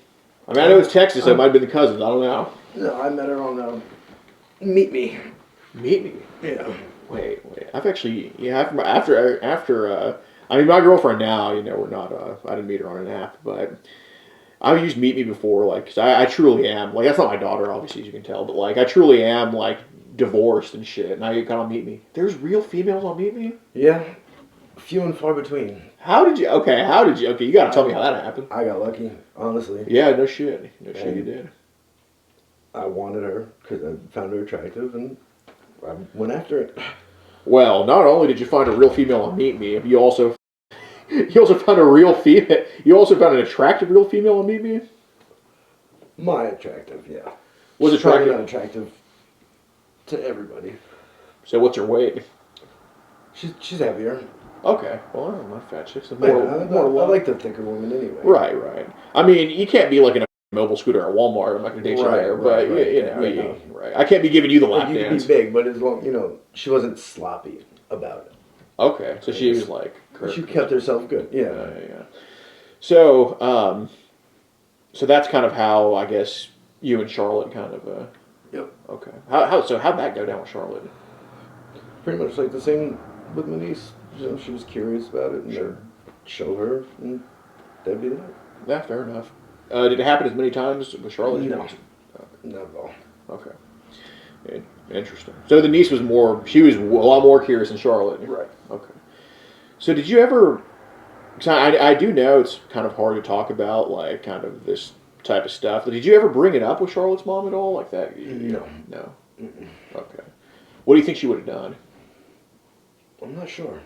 I mean, I know it's Texas, so it might have been the cousins. I don't know. No, I met her on Meet Me. Meet me. Yeah. Wait. I've actually after. I mean, my girlfriend now. We're not. I didn't meet her on an app, but I've used Meet Me before. Like, 'cause I truly am. Like, that's not my daughter, obviously, as you can tell. But like, I truly am like divorced and shit. Now you got on Meet Me. There's real females on Meet Me. Yeah. Few and far between. How did you? Okay, you got to tell me how that happened. I got lucky, honestly. Yeah, no shit. No shit, you did. I wanted her because I found her attractive, and I went after it. Well, not only did you find a real female on Meet Me, you also found a real female. You also found an attractive real female on Meet Me. My attractive, yeah. Was She's attractive? probably not attractive to everybody. So what's her weight? She's heavier. Okay, well, I don't know, fat chicks. I like the thicker woman anyway. Right. I mean, you can't be like in a mobile scooter at Walmart. I'm not going to date you there, but Right. right. I can't be giving you the lap Like, you dance. can be big, but as long she wasn't sloppy about it. Okay, so she was like. She kept herself good. Yeah. Yeah. So, so that's kind of how I guess you and Charlotte kind of. Yep. Okay. How'd that go down with Charlotte? Pretty much like the same with my niece. She was curious about it, and Sure. show her, and that'd be that. Yeah, fair enough. Did it happen as many times with Charlotte? No. Not at all. Okay. Interesting. So the niece she was a lot more curious than Charlotte. Right. Okay. So did you ever, because I do know it's kind of hard to talk about, like, kind of this type of stuff, but did you ever bring it up with Charlotte's mom at all? Like that? No. No? Okay. What do you think she would have done? I'm not sure.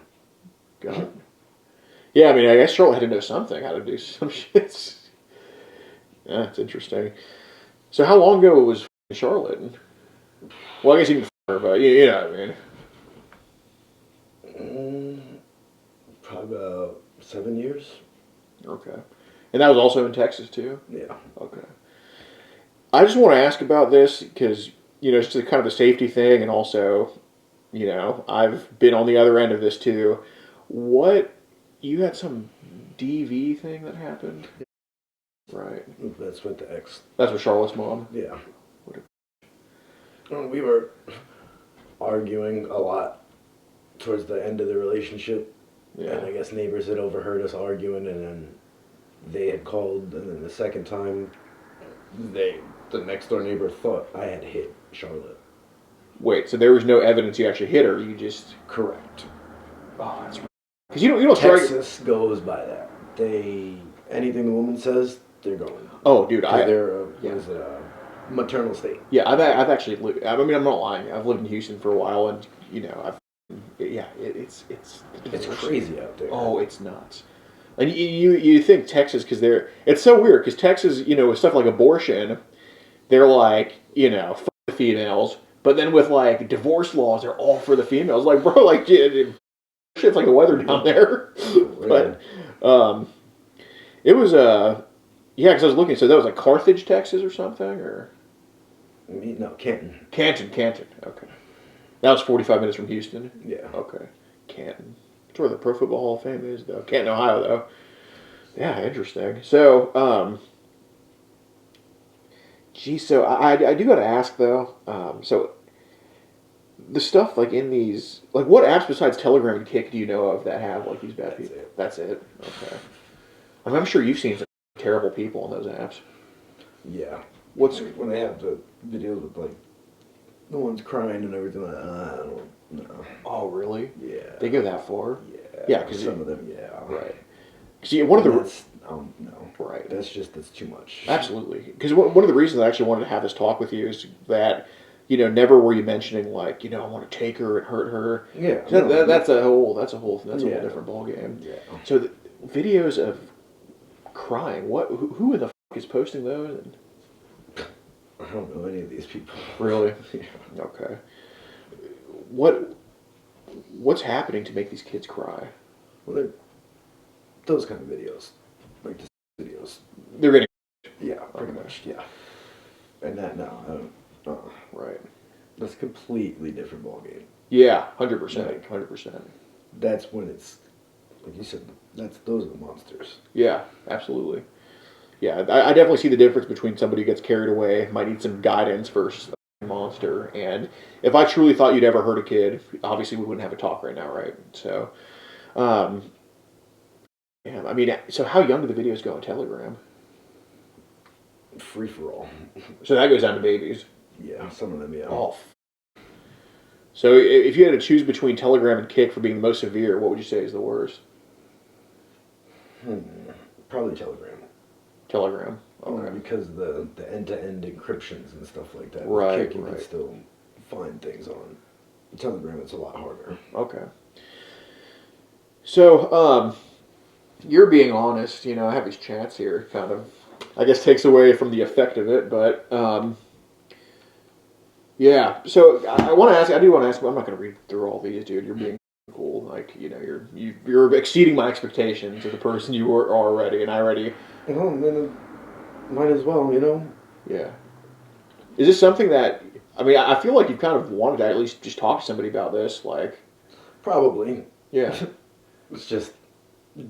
Got it. Yeah, I mean, I guess Charlotte had to know something, how to do some shit. Yeah, it's interesting. So how long ago was Charlotte? Well, I guess you can her, but you know what I mean. Probably about 7 years. Okay. And that was also in Texas, too? Yeah. Okay. I just want to ask about this because, it's kind of a safety thing, and also, I've been on the other end of this, too. You had some DV thing that happened? Right. That's with the ex. That's with Charlotte's mom? Yeah. We were arguing a lot towards the end of the relationship. Yeah. And I guess neighbors had overheard us arguing, and then they had called, and then the second time, the next door neighbor thought I had hit Charlotte. Wait, so there was no evidence you actually hit her, you just... Correct. Oh, that's... Because you don't strike... Texas goes by that. Anything the woman says, they're going. Oh, dude, they're a maternal state. Yeah, I've actually lived... I mean, I'm not lying. I've lived in Houston for a while, and, it's crazy out there. Oh, it's nuts. And you think Texas, because it's so weird, because Texas, with stuff like abortion, they're like, fuck the females, but then with, like, divorce laws, they're all for the females. Like, bro, like, shit's like the weather down there. But, it was, because I was looking, so that was like Carthage, Texas or something, or? No, Canton. Canton, okay. That was 45 minutes from Houston? Yeah. Okay. Canton. That's where the Pro Football Hall of Fame is, though. Canton, Ohio, though. Yeah, interesting. So, so I do got to ask, though, so the stuff, like, in these, like, what apps besides Telegram and Kik do you know of that have, like, these bad people? That's it? Okay. I mean, I'm sure you've seen some terrible people on those apps. Yeah. When they have the videos with, like, the ones crying and everything, like, I don't know. Oh, really? Yeah. They go that far? Yeah. Yeah, because some of them, yeah. Right. See, one of the no. Right. That's too much. Absolutely. Because one of the reasons I actually wanted to have this talk with you is that, never were you mentioning, like, I want to take her and hurt her. Yeah. That's a whole different ballgame. Yeah. So the videos of crying, who in the fuck is posting those? I don't know any of these people. Really? Yeah. Okay. What's happening to make these kids cry? Well, they're those kind of videos, like the videos. They're getting. Yeah, pretty much. Yeah. And that Right. That's a completely different ballgame. Yeah, 100%. 100%. that's when it's, like you said, those are the monsters. Yeah, absolutely. Yeah, I definitely see the difference between somebody who gets carried away, might need some guidance versus a monster. And if I truly thought you'd ever hurt a kid, obviously we wouldn't have a talk right now, right? So, um, yeah, I mean, so how young do the videos go on Telegram? Free for all. So that goes down to babies. Yeah, some of them, yeah. Oh. So if you had to choose between Telegram and Kick for being the most severe, what would you say is the worst? Probably Telegram. Telegram. Okay. Because the end-to-end encryptions and stuff like that. Right, Kick, you right. can still find things on. Telegram, it's a lot harder. Okay. So, you're being honest. I have these chats here. Kind of, I guess, takes away from the effect of it. But, yeah. So, I do want to ask. I'm not going to read through all these, dude. You're being cool. Like, you're exceeding my expectations of the person you are already, and I already. Well, then might as well, Yeah. Is this something that? I mean, I feel like you've kind of wanted to at least just talk to somebody about this, like. Probably. Yeah. It's just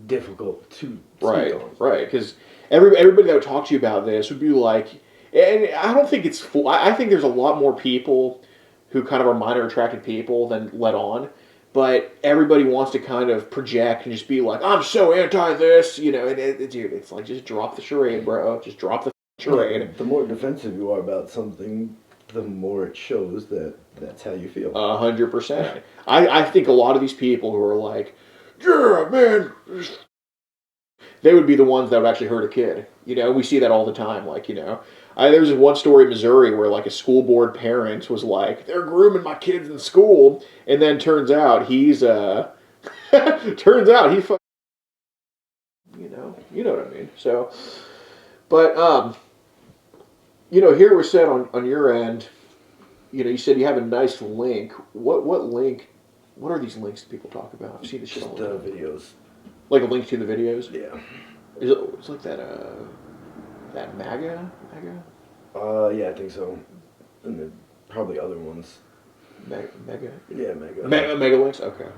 difficult to Right, speak on. right. Because everybody that would talk to you about this would be like, and I don't think it's full. I think there's a lot more people who kind of are minor attracted people than let on. But everybody wants to kind of project and just be like, I'm so anti this, and dude, it's like, just drop the charade, bro. Just drop the charade. The more defensive you are about something, the more it shows that that's how you feel. 100%. I think a lot of these people who are like, yeah, man, they would be the ones that would actually hurt a kid. We see that all the time. Like, there was one story in Missouri where like a school board parent was like, they're grooming my kids in school, and then turns out he's turns out he you know what I mean. So, but here it was said on your end, you said you have a nice link. What link? What are these links that people talk about? I've seen this shit all the time. Videos. Like a link to the videos? Yeah. It's like that that MAGA? Yeah, I think so. And then probably other ones. Mega? Yeah, Mega. Mega links? Okay.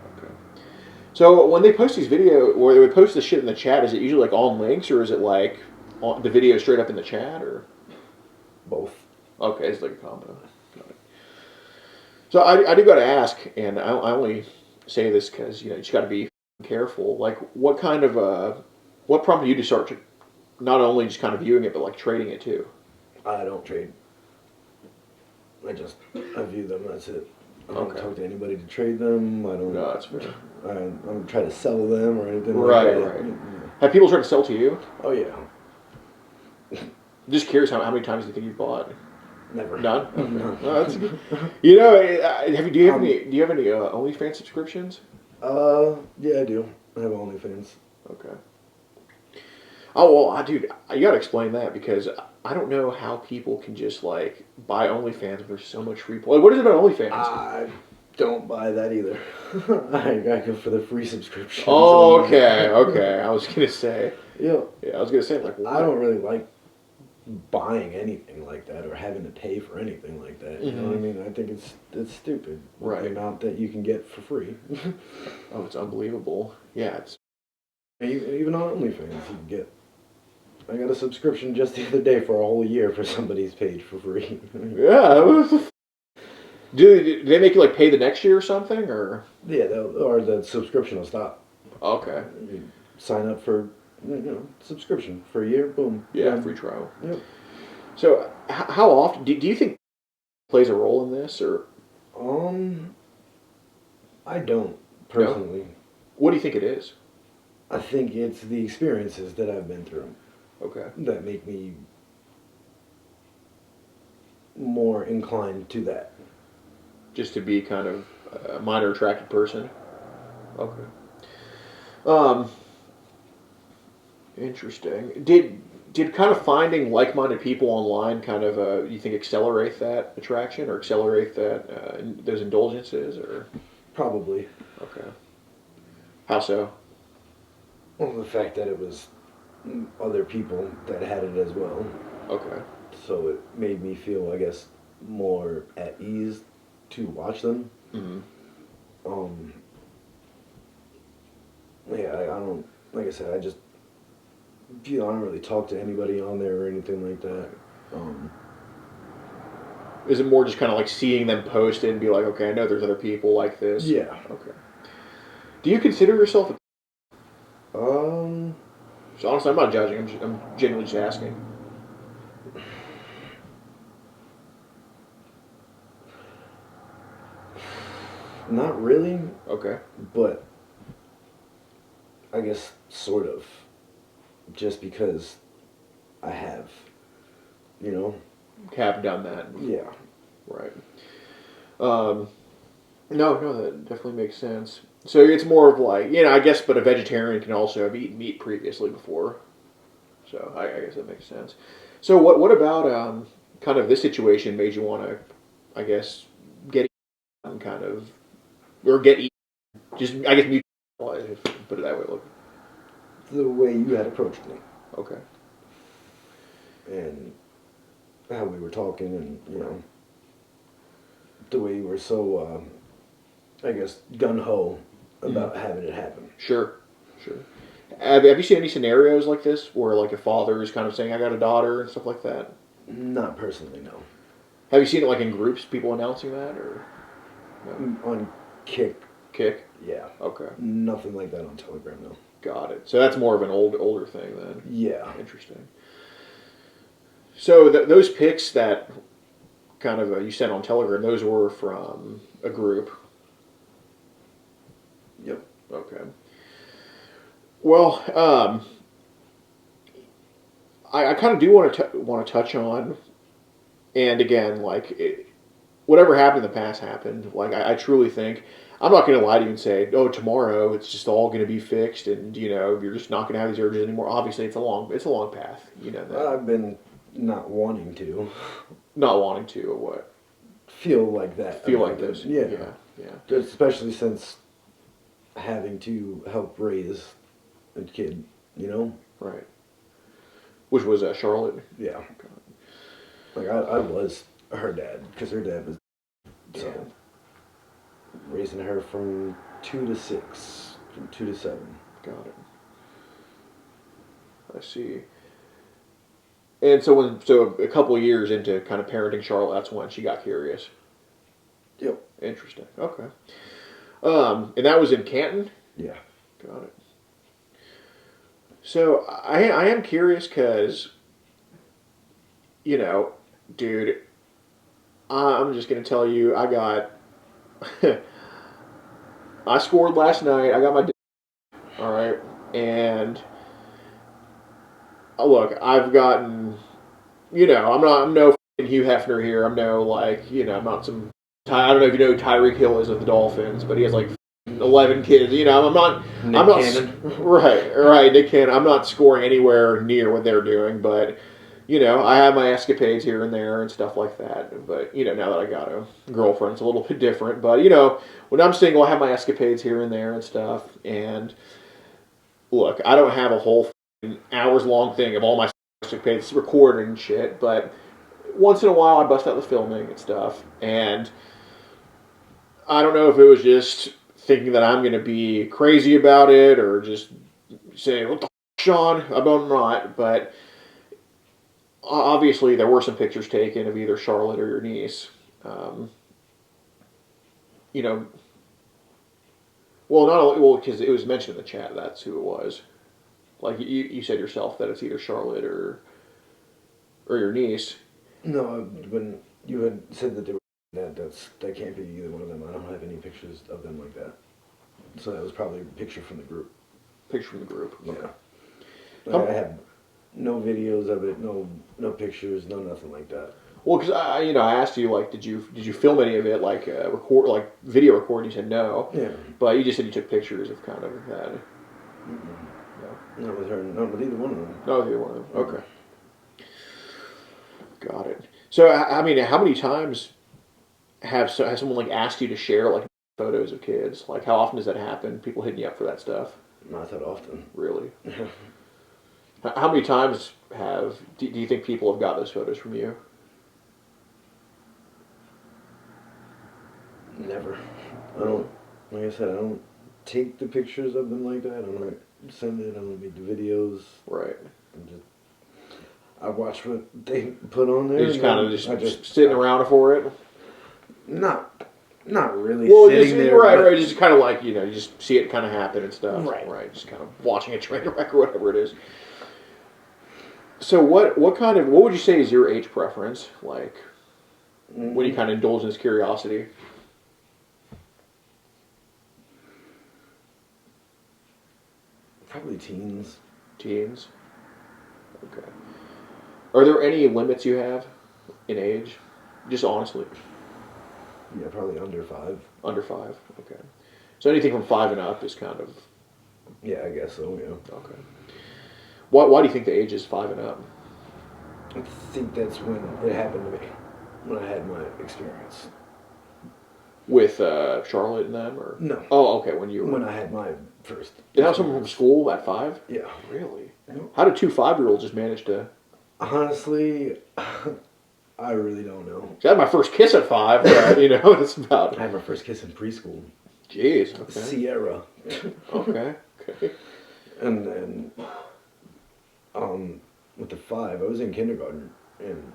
So when they post these videos, or they would post the shit in the chat, is it usually like on links, or is it like the video straight up in the chat, or? Both. Okay, it's like a combo. Got it. So I do got to ask, and I only say this because you just got to be careful. Like, what kind of what prompted you to start to not only just kind of viewing it, but like trading it too? I don't trade. I view them. That's it. I don't talk to anybody to trade them. I don't. No, that's fair. I don't try to sell them or anything Right, like that. right. Yeah. Have people tried to sell to you? Oh yeah. I'm just curious how many times do you think you've bought? Never. None. No. No, that's good. Do you have any OnlyFans subscriptions? Yeah, I do. I have OnlyFans. Okay. Oh well, dude, you gotta explain that because I don't know how people can just like buy OnlyFans if there's so much free play. What is it about OnlyFans? I don't buy that either. I go for the free subscription. Oh, okay. I was gonna say. Yeah. I was gonna say like. I don't really like buying anything like that or having to pay for anything like that. You know what I mean? I think it's stupid. Right. The amount that you can get for free. Oh, it's unbelievable. Yeah, it's. Even on OnlyFans, you can get. I got a subscription just the other day for a whole year for somebody's page for free. Yeah. Do they make you like pay the next year or something, or? Yeah, or the subscription will stop. Okay. You sign up for subscription for a year, boom. Yeah, free trial. Yep. So, how often do you think plays a role in this, or? I don't personally. No? What do you think it is? I think it's the experiences that I've been through. Okay. That make me more inclined to that. Just to be kind of a minor attracted person. Okay. Interesting. Did kind of finding like-minded people online kind of you think accelerate that attraction or accelerate that those indulgences or? Probably. Okay. How so? Well, the fact that it was other people that had it as well. Okay. So it made me feel, I guess, more at ease to watch them. Mm-hmm. Yeah, I don't, like I said, I just, I don't really talk to anybody on there or anything like that. Is it more just kind of like seeing them post it and be like, okay, I know there's other people like this? Yeah. Okay. Do you consider yourself Um, so honestly, I'm not judging. I'm genuinely just asking. not really, Okay. but I guess sort of. Just because I have, you know? Have done that. Yeah. Right. No, that definitely makes sense. So it's more of like, I guess, but a vegetarian can also have eaten meat previously before. So I guess that makes sense. So what about kind of this situation made you want to, I guess, get eaten kind of, or get eaten, just, I guess, mutualize, put it that way. Look. The way you had approached me. Okay. And how we were talking and, the way you were so, I guess, gun-ho about having it happen. Sure. Have you seen any scenarios like this where like a father is kind of saying, I got a daughter and stuff like that? Not personally, no. Have you seen it like in groups, people announcing that, or no? On Kick, Kick? yeah. Okay. Nothing like that on Telegram, though. Got it. So that's more of an older thing then. Yeah. Interesting. So those pics that kind of you sent on Telegram, those were from a group. Yep. Okay. Well, I kind of do want to touch on, and again, like whatever happened in the past happened. Like I truly think I'm not going to lie to you and say, oh, tomorrow it's just all going to be fixed, and you're just not going to have these urges anymore. Obviously, it's a long path. You know that. I've been not wanting to. Not wanting to, or what? Feel like that. Feel like this. Yeah. Yeah. Especially since having to help raise a kid, Right. Which was Charlotte. Yeah. Like I was her dad because her dad was so raising her from 2 to 6, from 2 to 7. Got it. I see. And so a couple of years into kind of parenting Charlotte, that's when she got curious. Yep. Interesting. Okay. And that was in Canton? Yeah. Got it. So I am curious because, dude, I'm just going to tell you, I scored last night. I got my, all right, and look, I've gotten, I'm no Hugh Hefner here. I'm no I'm not some. I don't know if you know who Tyreek Hill is of the Dolphins, but he has like 11 kids. I'm not. Nick I'm not. Cannon. Right. Nick Cannon. I'm not scoring anywhere near what they're doing, but I have my escapades here and there and stuff like that. But now that I got a girlfriend, it's a little bit different. But when I'm single, I have my escapades here and there and stuff. And look, I don't have a whole hours long thing of all my escapades recorded and shit, but once in a while I bust out the filming and stuff. And I don't know if it was just thinking that I'm going to be crazy about it or just saying, what the f***, Sean? I'm not, but obviously there were some pictures taken of either Charlotte or your niece. Well, not only, because it was mentioned in the chat, that's who it was. Like, you said yourself that it's either Charlotte or your niece. No, when you had said that they were that can't be either one of them. I don't have any pictures of them like that. So that was probably a picture from the group. Picture from the group. Okay. Yeah. I have no videos of it, no pictures, no nothing like that. Well, because I asked you, like, did you film any of it, like video recording? You said no. Yeah. But you just said you took pictures of kind of that. No. Not with her. Not with either one of them. Not with either one of them. Okay. Got it. So I mean, how many times has someone like asked you to share like photos of kids? Like, how often does that happen? People hitting you up for that stuff? Not that often. Really? How many times do you think people have got those photos from you? Never. I don't. Like I said, I don't take the pictures of them like that. I don't send it. I don't make the videos. Right. I watch what they put on there. You're just kind of I just sitting around for it. Not really Well, sitting just, there. right. Just kind of like, you just see it kind of happen and stuff. Right. Just kind of watching a train wreck or whatever it is. So what would you say is your age preference? Like, when you kind of indulge in this curiosity? Probably teens. Teens? Okay. Are there any limits you have in age? Just honestly. Yeah, probably under 5. Under 5? Okay. So anything from 5 and up is kind of... Yeah, I guess so, yeah. Okay. Why do you think the age is 5 and up? I think that's when it happened to me. When I had my experience. With Charlotte and them? Or No. Oh, okay. When I had my first. Did you have someone from school at 5? Yeah. Really? Yep. How did 2 5-year-olds just manage to... Honestly, I really don't know. I had my first kiss at 5, but, it's about... I had my first kiss in preschool. Jeez, okay. Sierra. Okay. And then, with the 5, I was in kindergarten, and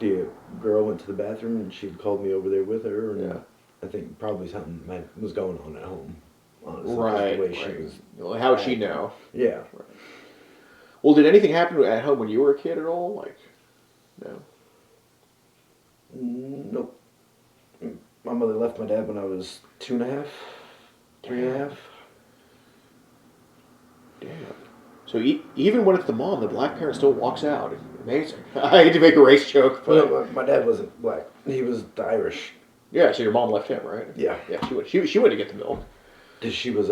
the girl went to the bathroom, and she called me over there with her, and Yeah. I think probably something was going on at home, honestly. Right. The way she was. Well, how would she know? Yeah. Right. Well, did anything happen at home when you were a kid at all? Like, no? Nope. My mother left my dad when I was 2.5, 3.5. Damn. So even when it's the mom, the black parent still walks out. Amazing. I hate to make a race joke, but... Well, my dad wasn't black. He was Irish. Yeah, so your mom left him, right? Yeah. Yeah, she went to get the milk. She was,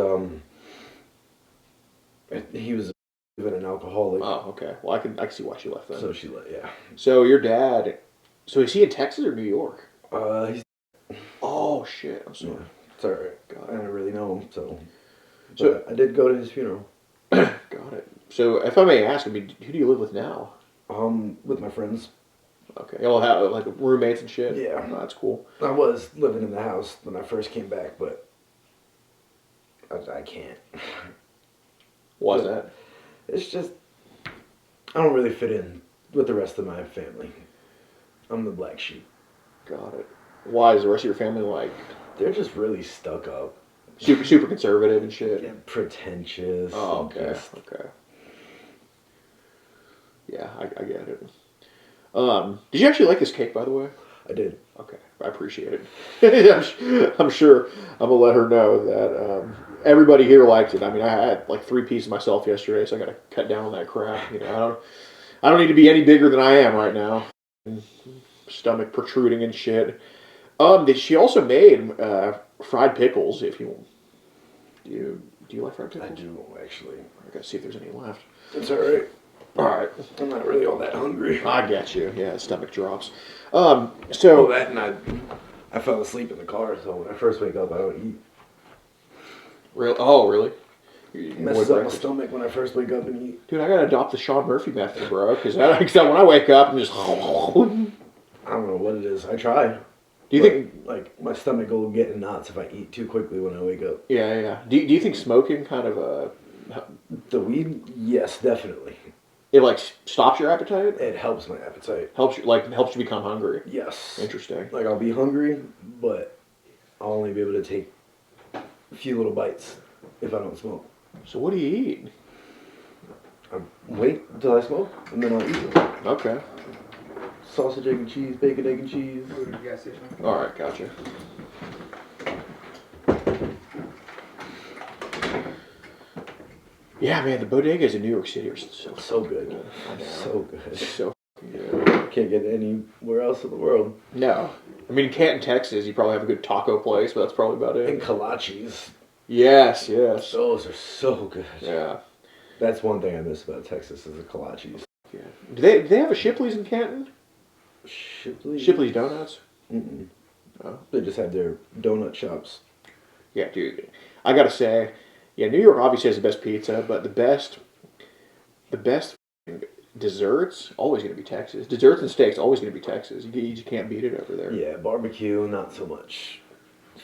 he was even an alcoholic. Oh, okay. Well, I can see why she left then. So she left, yeah. So your dad... So is he in Texas or New York? He's... Oh, shit. I'm sorry. Yeah, it's alright. Got I it. don't really know him, so... So- I did go to his funeral. Got it. So if I may ask, who do you live with now? With my friends. Okay. Y'all have, like, roommates and shit? Yeah. Oh, that's cool. I was living in the house when I first came back, but... I can't. Why is that? It's just... I don't really fit in with the rest of my family. I'm the black sheep. Got it. Why is the rest of your family, like... They're just really stuck up. Super conservative and shit? Yeah, pretentious. Oh, and okay. just- Okay. Yeah, I get it. Did you actually like this cake, by the way? I did. Okay, I appreciate it. I'm sure I'm going to let her know that everybody here liked it. I mean, I had like 3 pieces myself yesterday, so I got to cut down on that crap. I don't need to be any bigger than I am right now. Stomach protruding and shit. She also made fried pickles. If you do you like fried pickles? I do, actually. I gotta see if there's any left. It's alright. All right, I'm not really all that hungry. I get you. Yeah, stomach drops. Oh, So that and I fell asleep in the car, so when I first wake up, I don't eat. real. Oh, really? You It avoid messes up my breakfast? stomach when I first wake up and eat. Dude, I gotta adopt the Sean Murphy method, bro. Because when I wake up, I'm just. I don't know what it is. I try. Do you think? Like, my stomach will get in knots if I eat too quickly when I wake up. Yeah. Do you think smoking kind of The weed? Yes, definitely. it like stops your appetite? It helps my appetite. Helps you become hungry. Yes. Interesting. Like, I'll be hungry, but I'll only be able to take a few little bites if I don't smoke. So what do you eat? I wait until I smoke, and then I'll eat them. Okay. Sausage, egg, and cheese, bacon, egg, and cheese. Go to the gas station. All right, gotcha. Yeah, man, the bodegas in New York City are So good. I know. So good. So good. Can't get it anywhere else in the world. No. I mean, in Canton, Texas, you probably have a good taco place, but that's probably about And it. kolaches. Yes. Those are so good. Yeah. That's one thing I miss about Texas is the kolaches. Yeah. Do they have a Shipley's in Canton? Shipley's? Shipley's Donuts? Mm-mm. Oh. They just have their donut shops. Yeah, dude. I gotta say, yeah, New York obviously has the best pizza, but the best desserts always gonna be Texas. Desserts and steaks always gonna be Texas. You just can't beat it over there. Yeah, barbecue, not so much.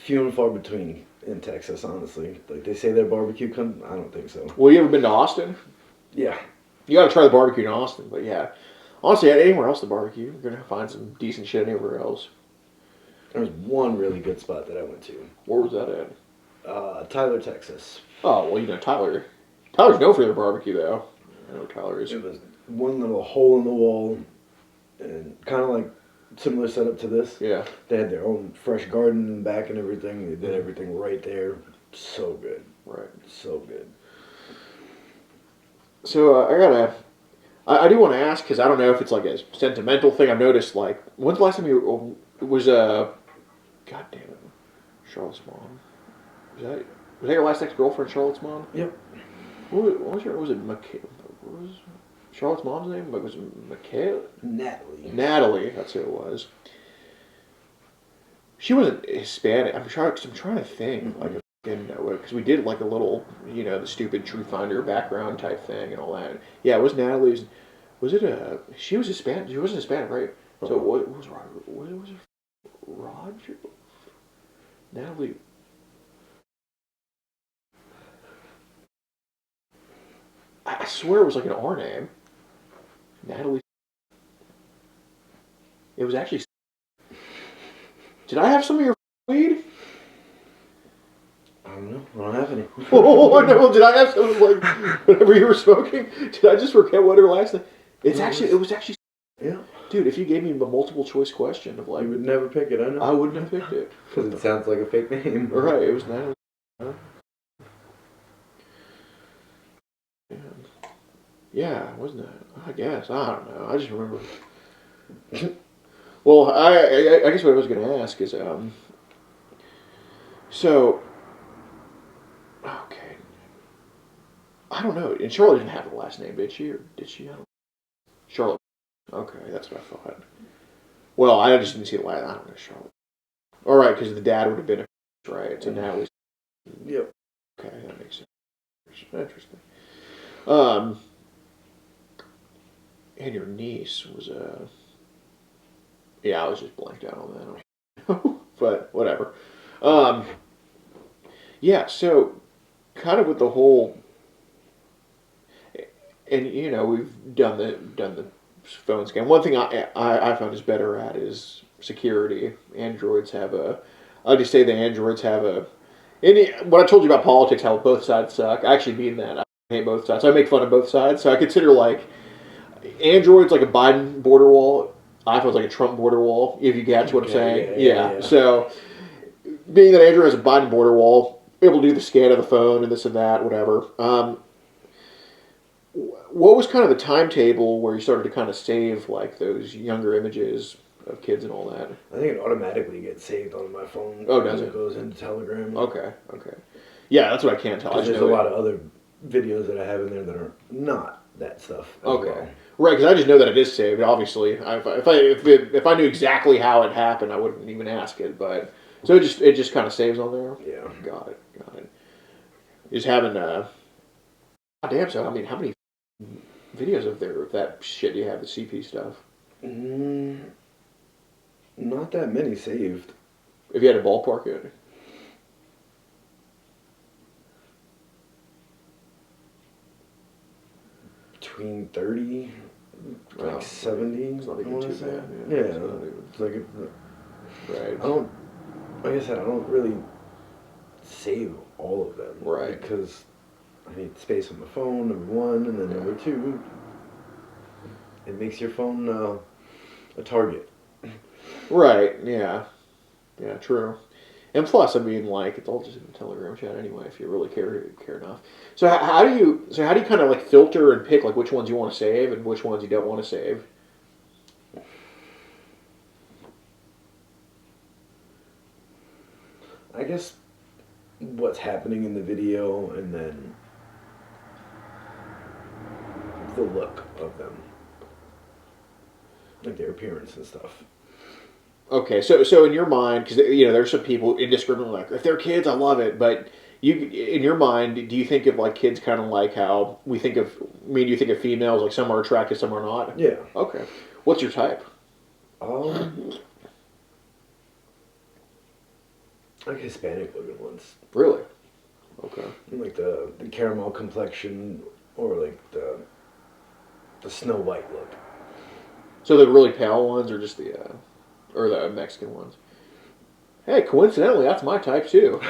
few and far between in Texas, honestly. Like they say their barbecue comes. I don't think so. Well, you ever been to Austin? Yeah. You got to try the barbecue in Austin. But yeah, honestly, anywhere else the barbecue, you're gonna find some decent shit anywhere else. There was one really good spot that I went to. Where was that at? Tyler, Texas. Oh well, you know Tyler. Tyler's known for their barbecue though. I know Tyler is. It was one little hole in the wall, and kind of like similar setup to this. Yeah. They had their own fresh garden in the back and everything. They did everything right there. So good. Right. So good. So I do want to ask because I don't know if it's like a sentimental thing. I've noticed like when's the last time you was God damn it, Charlotte's mom. Was that your last ex-girlfriend, Charlotte's mom? Yep. What was it? What was Charlotte's mom's name? Was it Michaela? Natalie. Natalie. That's who it was. She wasn't Hispanic. I'm trying to think like. Because we did like a little, the stupid Truth Finder background type thing and all that. Yeah, it was Natalie's. Was it she was Hispanic. She wasn't Hispanic, right? So what was Roger? What was it? Roger? Natalie. I swear it was like an R name. Natalie. It was actually. Did I have some of your weed? I don't know. I don't have any. Oh no! Did I have some like whenever you were smoking? Did I just forget what her last name? It was actually. Yeah. Dude, if you gave me a multiple choice question of like, You would never pick it, I know. I wouldn't have picked it. Because it sounds like a fake name. Right, it was Natalie. Yeah, wasn't it? I guess. I don't know. I just remember. Well, I guess what I was going to ask is, so, okay. I don't know. And Charlotte didn't have a last name, did she? Or did she? Charlotte. Okay, that's what I thought. Well, I just didn't see the last. I don't know, Charlotte. All right, because the dad would have been a right. So now he's. Yep. Okay, that makes sense. Interesting. And your niece was yeah, I was just blanked out on that. But whatever. Yeah, so kind of with the whole, and we've done the phone scan. One thing I found is better at is security. Androids have I just say the androids have what I told you about politics, how both sides suck. I actually mean that. I hate both sides. So I make fun of both sides. So I consider like Android's like a Biden border wall. iPhone's like a Trump border wall, if you catch what I'm saying. Yeah. So, being that Android has a Biden border wall, able to do the scan of the phone and this and that, whatever. What was kind of the timetable where you started to kind of save like those younger images of kids and all that? I think it automatically gets saved on my phone. Oh, does it? It goes into Telegram. Okay. Yeah, that's what I can't tell. There's a lot of other videos that I have in there that are not that stuff. Okay. Well. Right, because I just know that it is saved. Obviously, if I knew exactly how it happened, I wouldn't even ask it. But so it just kind of saves on there. Yeah. Got it. Just having damn. So I mean, how many videos of that shit do you have? The CP stuff. Not that many saved. If you had to ballpark it. Between 30, like 70. It's not even too bad. Yeah, It's not even, it's like right. Like I said, I don't really save all of them. Right. Because I need space on my phone, number one, and then number two, it makes your phone a target. Right. Yeah. Yeah. True. And plus, I mean, like, it's all just in the Telegram chat anyway, if you really care enough. So how do you kind of like filter and pick like which ones you want to save and which ones you don't want to save? I guess what's happening in the video and then the look of them, like their appearance and stuff. Okay, so in your mind, because there's some people indiscriminately like, if they're kids, I love it, but in your mind, do you think of like kids kind of like how we think of? I mean, do you think of females like some are attractive, some are not? Yeah. Okay. What's your type? Like Hispanic looking ones. Really? Okay. Like the caramel complexion or like the Snow White look. So the really pale ones, or just or the Mexican ones? Hey, coincidentally, that's my type too.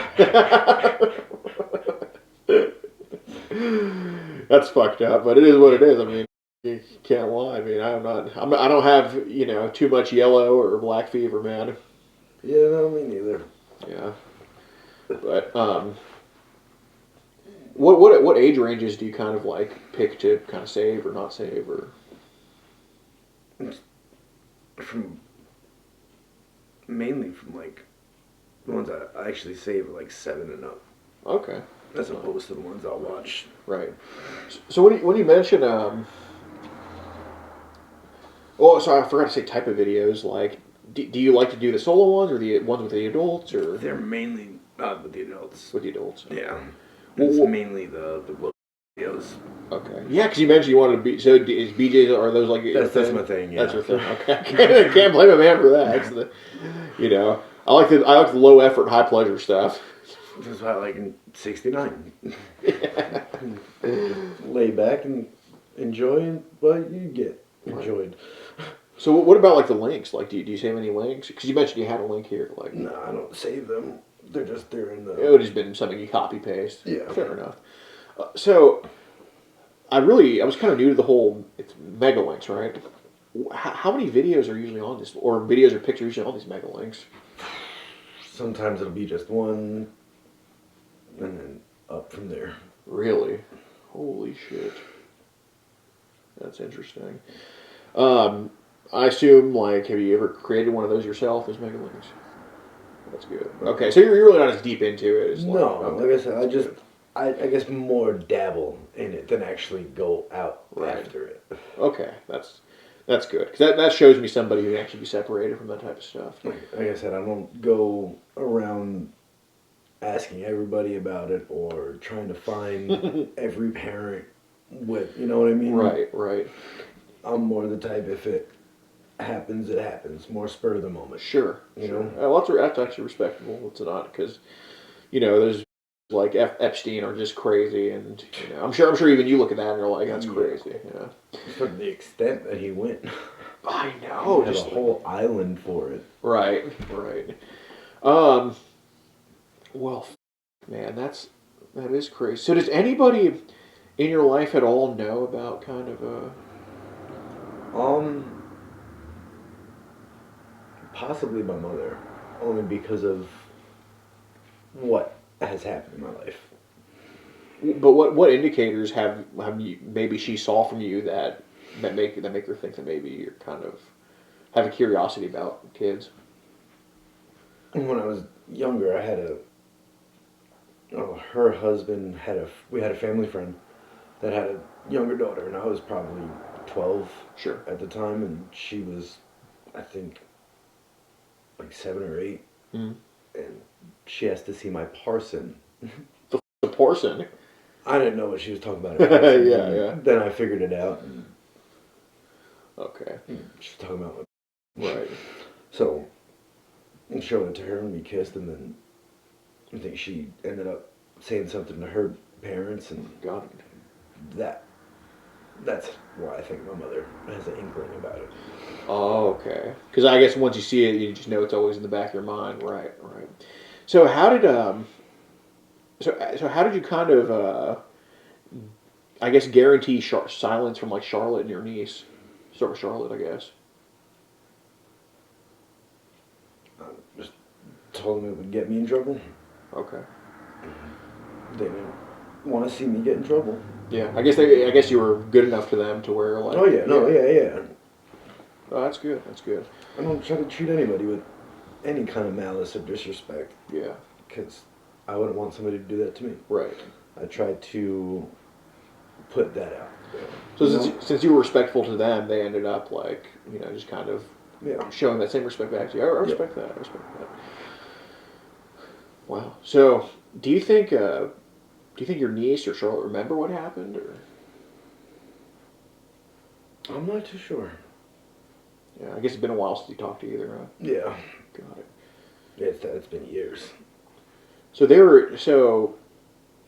That's fucked up, but it is what it is. I mean, you can't lie. I mean, I don't have too much yellow or black fever, man. Yeah, no, me neither. Yeah, but what age ranges do you kind of like pick to kind of save or not save or? Mainly from like the ones I actually save are like 7 and up. Okay. As opposed to the ones I'll watch. Right. So when you mention oh, sorry, I forgot to say type of videos. Like, do you like to do the solo ones or the ones with the adults or? They're mainly with the adults. With the adults. Okay. Yeah. It's mainly the videos. Okay. Yeah, because you mentioned you wanted to be. So is BJ's, are those like that's my thing? Yeah. That's your thing. Okay. Can't blame a man for that. It's I like the low effort, high pleasure stuff. That's why I like in 69. Lay back and enjoy what you get enjoyed. So what about like the links? Like, do you save any links? Because you mentioned you had a link here. Like, no, I don't save them. They're in the. It would have been something you copy paste. Yeah. Fair enough. So I was kind of new to the whole mega links, right? How many videos are usually on this, or videos or pictures usually on these mega links? Sometimes it'll be just one, and then up from there. Really? Holy shit. That's interesting. I assume, like, have you ever created one of those yourself as mega links? That's good. Okay, so you're really not as deep into it as like I said, I guess more dabble in it than actually go out after it. Okay, that's good because that shows me somebody who can actually be separated from that type of stuff. Like I said, I don't go around asking everybody about it or trying to find every parent with, you know what I mean? Right. I'm more the type, if it happens, it happens. More spur of the moment. Sure. You know? Well, that's actually respectable. It's not because, there's like Epstein are just crazy, and I'm sure even you look at that and you're like, that's crazy. For the extent that he went. I know. He had a whole island for it. Right. Well, man, that is crazy. So does anybody in your life at all know about kind of possibly my mother, only because of what has happened in my life. But what indicators have you maybe she saw from you that make her think that maybe you're kind of have a curiosity about kids? When I was younger, I had her husband we had a family friend that had a younger daughter, and I was probably 12 at the time, and she was, I think, like 7 or 8, and she asked to see my parson. The parson? I didn't know what she was talking about. Yeah. Then I figured it out. And okay. She was talking about right. So I showed it to her, and we kissed, and then I think she ended up saying something to her parents, and got it. That's why I think my mother has an inkling about it. Oh, okay. Because I guess once you see it, you just know it's always in the back of your mind. Right. So how did so how did you kind of I guess guarantee silence from like Charlotte and your niece? Start with Charlotte, I guess. I just told them it would get me in trouble. Okay. They didn't want to see me get in trouble. Yeah, I guess you were good enough to them to where like. Oh yeah, yeah. Oh, that's good. I don't try to treat anybody with any kind of malice or disrespect. Yeah. Because I wouldn't want somebody to do that to me. Right. I try to put that out. So since you were respectful to them, they ended up like just kind of showing that same respect back to you. I respect that. Wow. So do you think your niece or Charlotte remember what happened, or? I'm not too sure. Yeah, I guess it's been a while since you talked to either, huh? Yeah. Got it. It's been years. So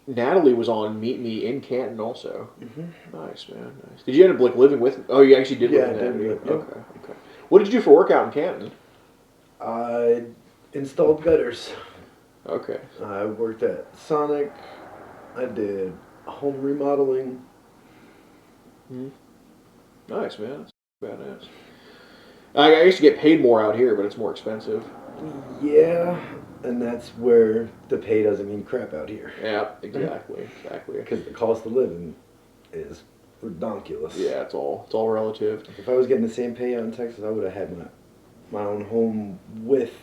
Natalie was on Meet Me in Canton also. Nice, man. Nice. Did you end up like living with? Oh, you actually did. Yeah, live I in did Natalie. live, yeah. Okay. Okay. What did you do for work out in Canton? I installed gutters. Okay. I worked at Sonic. I did home remodeling. Nice, man. That's badass. I used to get paid more out here, but it's more expensive. Yeah, and that's where the pay doesn't mean crap out here. Yeah, exactly. Because the cost of living is redonkulous. Yeah, it's all relative. If I was getting the same pay out in Texas, I would have had my own home with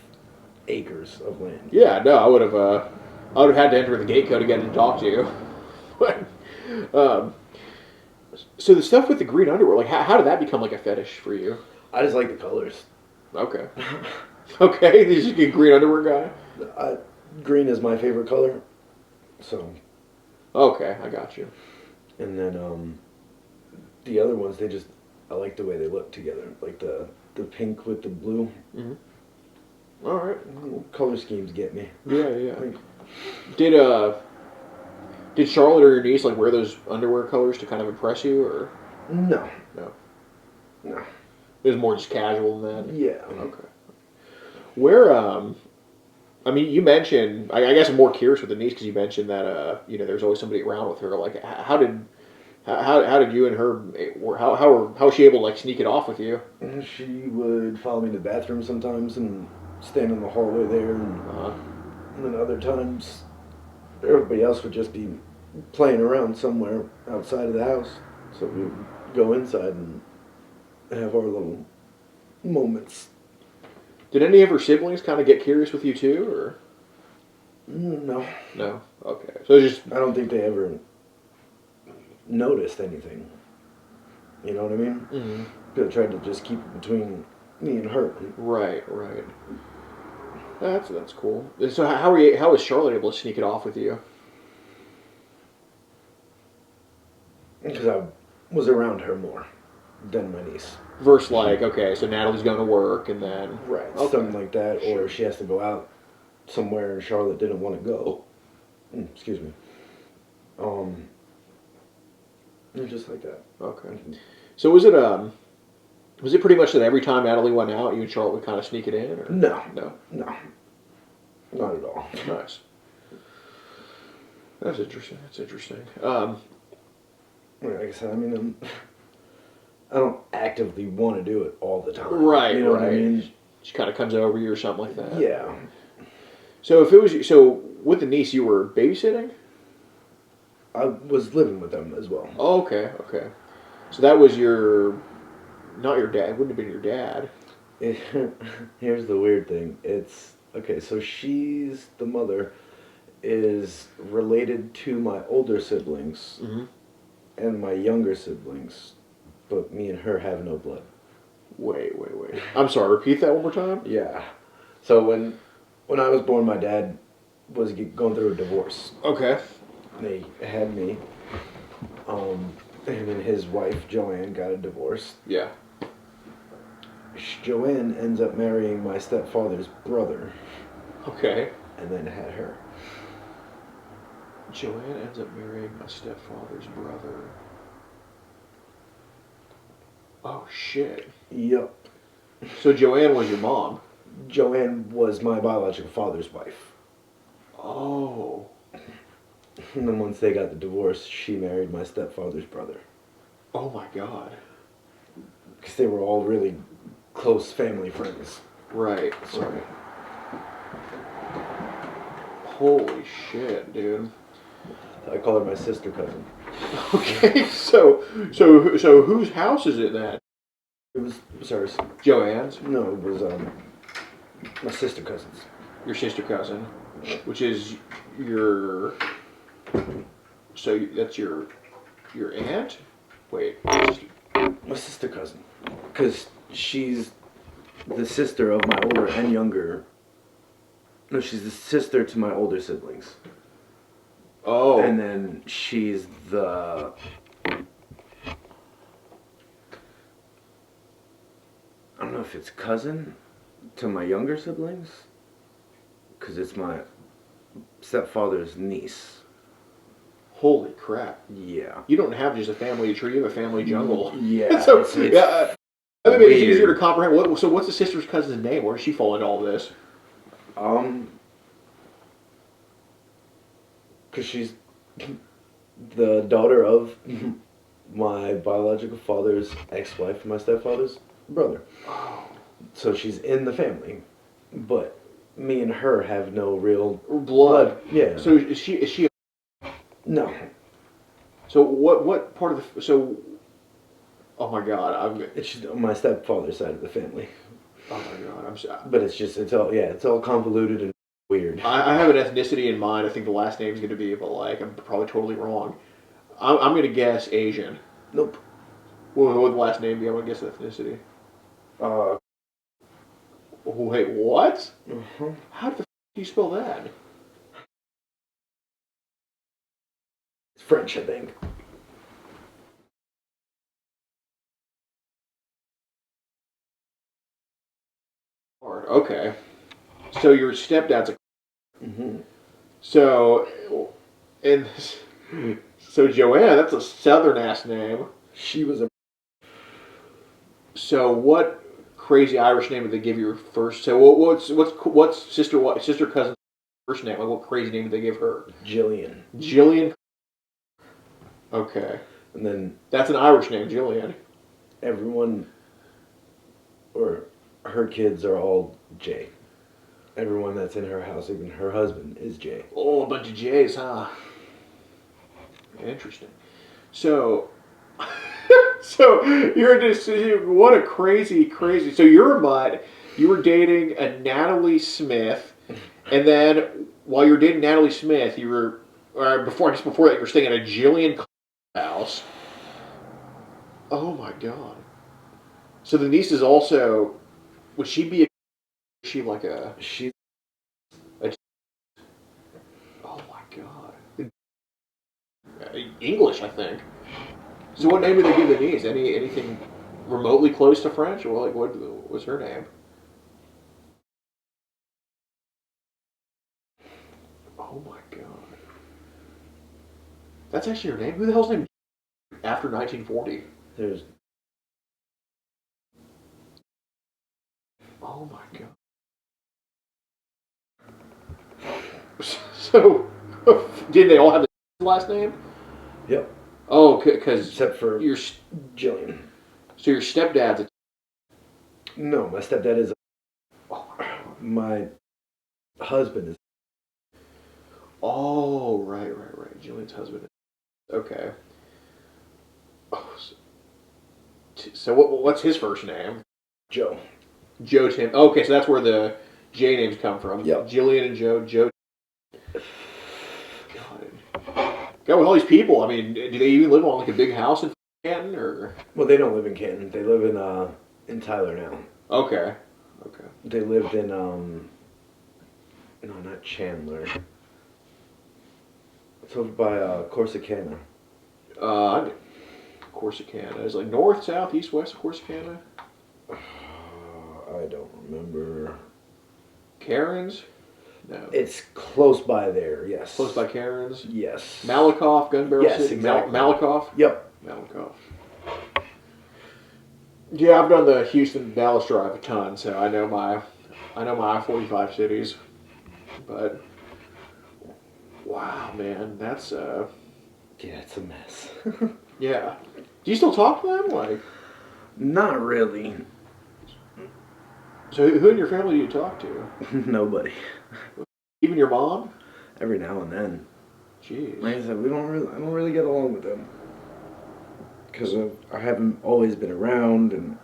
acres of land. Yeah, no, I would have had to enter the gate code again to talk to you. But, so the stuff with the green underwear, like how did that become like a fetish for you? I just like the colors. Okay. Okay, you just get green underwear guy. Green is my favorite color. So. Okay, I got you. And then the other ones, I like the way they look together, like the pink with the blue. All right. Cool. Color schemes get me. Yeah. Did Charlotte or your niece like wear those underwear colors to kind of impress you, or No. it was more just casual than that? Yeah. Okay. Where I mean, you mentioned. I guess I'm more curious with the niece because you mentioned that there's always somebody around with her. Like, how did you and her? How was she able to like sneak it off with you? She would follow me to the bathroom sometimes and stand in the hallway there, and then other times everybody else would just be playing around somewhere outside of the house. So we would go inside and have our little moments. Did any of her siblings kind of get curious with you too, or? No. No. Okay. So just. I don't think they ever noticed anything. You know what I mean? Mm-hmm. They tried to just keep it between me and her. Right. That's cool. So how was Charlotte able to sneak it off with you? Because I was around her more than my niece. Versus like, okay, so Natalie's going to work and then... Right, okay. something like that. Or she has to go out somewhere and Charlotte didn't want to go. Excuse me. Just like that. Okay. So was it pretty much that every time Natalie went out, you and Charlotte would kind of sneak it in? Or? No. No. Not at all. Nice. That's interesting. Like I said, I mean, I don't actively want to do it all the time. Right, you know right. What I mean? She kind of comes over you or something like that. Yeah. So with the niece, you were babysitting? I was living with them as well. Oh, okay. So that was not your dad. It wouldn't have been your dad. Here's the weird thing. So she's the mother, is related to my older siblings and my younger siblings, but me and her have no blood. Wait. I'm sorry, repeat that one more time? Yeah. So when I was born, my dad was going through a divorce. Okay. They had me. Him and his wife, Joanne, got a divorce. Yeah. Joanne ends up marrying my stepfather's brother. Okay. And then had her. Joanne ends up marrying my stepfather's brother. Oh, shit. Yup. So Joanne was your mom? Joanne was my biological father's wife. Oh. And then once they got the divorce, she married my stepfather's brother. Oh my God. Because they were all really close family friends. Right. So. Right. Holy shit, dude. I call her my sister cousin. Okay, so whose house is it then? It was hers. Joanne's? No, it was my sister cousin's. Your sister cousin, which is your. So that's your aunt? Wait. My sister cousin. Because she's the sister of my older and younger. No, she's the sister to my older siblings. Oh. And then she's the. I don't know if it's cousin to my younger siblings. Because it's my stepfather's niece. Holy crap! Yeah. You don't have just a family tree; you have a family jungle. Yeah. So it's yeah, I mean, it's easier to weird. comprehend. So what's the sister's cousin's name? Where does she fall into all this? Because she's the daughter of my biological father's ex-wife and my stepfather's brother. So she's in the family, but me and her have no real Blood. Yeah. So is she? No. So what part of the? So, oh my God, It's just on my stepfather's side of the family. Oh my God, I'm sorry. But it's all convoluted and weird. I have an ethnicity in mind. I think the last name's going to be, but like I'm probably totally wrong. I'm going to guess Asian. Nope. What would the last name be? I'm going to guess ethnicity. Wait, what? How the do you spell that? It's French, I think. Okay. So your stepdad's a. Mm-hmm. So, and so Joanne, that's a southern ass name. She was a. So what crazy Irish name did they give you first? So what's sister cousin's first name? Like what crazy name did they give her? Jillian. Jillian. Okay. And then That's an Irish name, Jillian. everyone, or her kids are all J. Everyone that's in her house, even her husband, is J. Oh, a bunch of J's, huh? Interesting. So, so you're just what a crazy. So you're a mutt. You were dating a Natalie Smith, and then while you were dating Natalie Smith, you were before that you were staying at a Jillian house. Oh my God. So the niece is also. Would she be? Is she like a? She. Oh my God. English, I think. So what name did they give the niece? Anything remotely close to French, or like what was her name? Oh my God. That's actually her name. Who the hell's name after 1940? There's. Oh my God. So, did they all have the last name? Yep. Oh, because Except for your Jillian. so your stepdad's a. No, my stepdad is. Oh My husband is. Oh, right. Jillian's husband. Okay. Oh, so what's his first name? Joe. Joe Tim. Okay, so that's where the J names come from. Yep. Jillian and Joe. God, with all these people, I mean, do they even live on like a big house in Canton, or? Well, they don't live in Canton. They live in Tyler now. Okay. They lived in no, not Chandler. It's over by Corsicana. Corsicana is like north, south, east, west of Corsicana. I don't remember. Karen's. No. It's close by there. Yes. Close by Karen's. Yes. Malakoff, Gun Barrel Yes, City. exactly. Malakoff. Yep. Malakoff. Yeah, I've done the Houston Dallas drive a ton, so I know my I-45 cities. But wow, man, that's Yeah, it's a mess. yeah. Do you still talk to them? Like, Not really. so who in your family do you talk to? Nobody. Even your mom? Every now and then. Jeez. Like I said, I don't really get along with them. Because I haven't always been around, and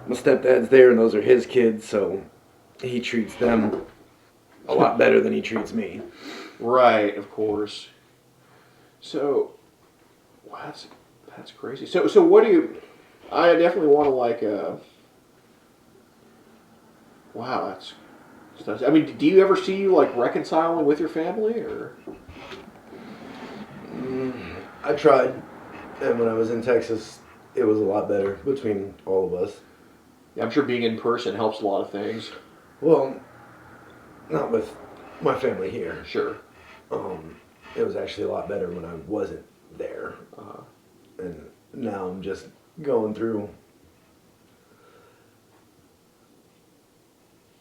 my stepdad's there, and those are his kids, so he treats them a lot better than he treats me. Right, of course. So, wow, that's crazy. So what do you? I definitely want to like. Wow, that's. I mean, do you ever see you like reconciling with your family, or? I tried, and when I was in Texas, it was a lot better between all of us. I'm sure being in person helps a lot of things. Well, not with my family here. Sure. It was actually a lot better when I wasn't there. And now I'm just going through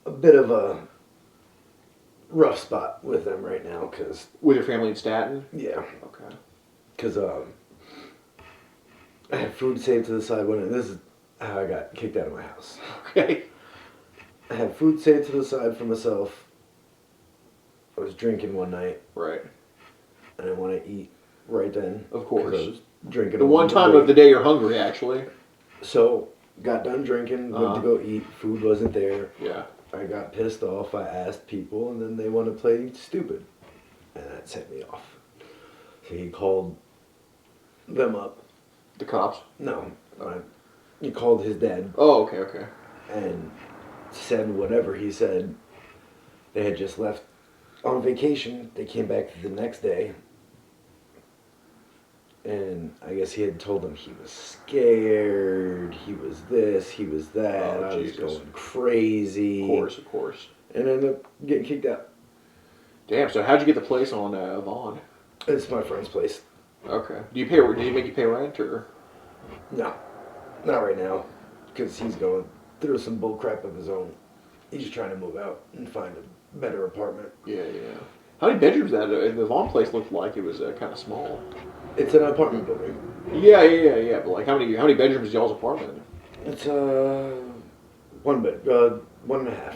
a bit of a rough spot with them right now, because With your family in Staten? yeah, Okay. because I had food saved to the side when this is how I got kicked out of my house. Okay. I had food saved to the side for myself. I was drinking one night, Right. and I want to eat right then. Of course. 'cause I was drinking The on one time break. of the day you're hungry, actually. So, got done drinking, went to go eat. Food wasn't there. Yeah. I got pissed off. I asked people, and then they want to play stupid, and that set me off. So he called them up. The cops? No, he called his dad Oh, okay, okay. and said whatever he said. They had just left on vacation. They came back the next day. And I guess he had told them he was scared, he was this, he was that, Oh, I was Jesus. going crazy. Of course. And ended up getting kicked out. Damn, so how'd you get the place on Vaughn? It's my friend's place. Okay. Did he make you pay rent, or? No, not right now, because he's going through some bull crap of his own. He's trying to move out and find a better apartment. Yeah. How many bedrooms that? The Vaughn place looked like it was kind of small. It's an apartment building. Yeah. But like, how many bedrooms is y'all's apartment? It's one bed, 1.5.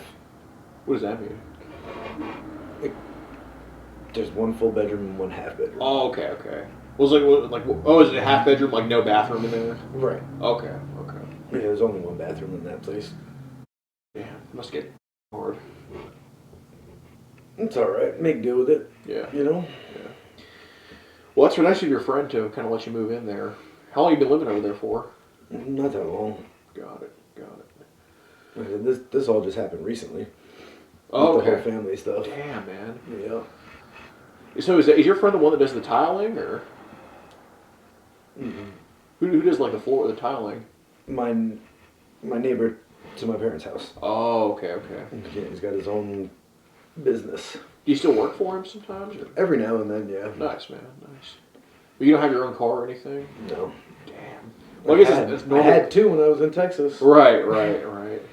What does that mean? There's one full bedroom and one half bedroom. Oh, okay. Was is it a half bedroom, like no bathroom in there? Right. Okay. Yeah, there's only one bathroom in that place. Damn, must get hard. It's all right. Make do with it. Yeah. You know. Well, that's nice of your friend to kind of let you move in there. How long you been living over there for? Not that long. Got it. This all just happened recently. Oh, With the okay. whole family stuff. Damn, man. Yeah. So is your friend the one that does the tiling, or who does like the floor, the tiling? My neighbor to my parents' house. Oh, okay. Yeah, he's got his own business. Do you still work for him sometimes? Or? Every now and then, yeah. Nice, man. Nice. But you don't have your own car or anything? No. Damn. Well, I guess it's normal. I had two when I was in Texas. Right.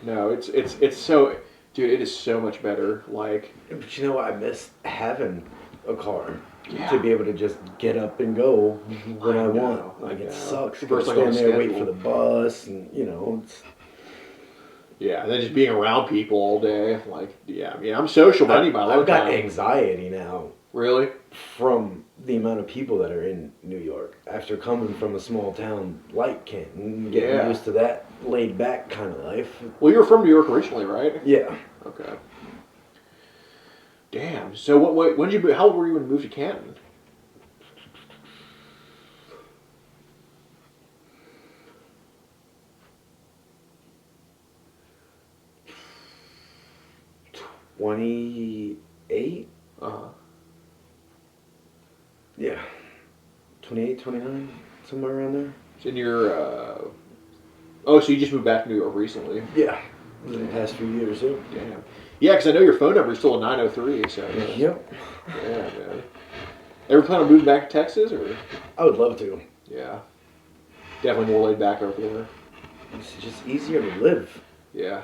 No, it's so, dude. It is so much better. Like, But you know what? I miss having a car. Yeah. To be able to just get up and go when I know, want. Like, I it know. sucks. Versus, like, Stand on a there, wait schedule. for the bus, and, it's... yeah, and then just being around people all day. Like, yeah, I mean, I'm social, but I need my alone I've got time. anxiety now Really? from the amount of people that are in New York. After coming from a small town like Canton, getting Yeah. used to that laid back kind of life. Well, you were from New York originally, right? Yeah. Okay. Damn. So when did you? How old were you when you moved to Canton? $28? Yeah. 28, 29, somewhere around there. In your. Oh, so you just moved back to New York recently? Yeah. In the past few years, yeah. Damn. Yeah, because I know your phone number is still a 903. So. Yep. Yeah, man. Ever plan on moving back to Texas, or? I would love to. Yeah. Definitely more laid back over there. It's just easier to live. Yeah.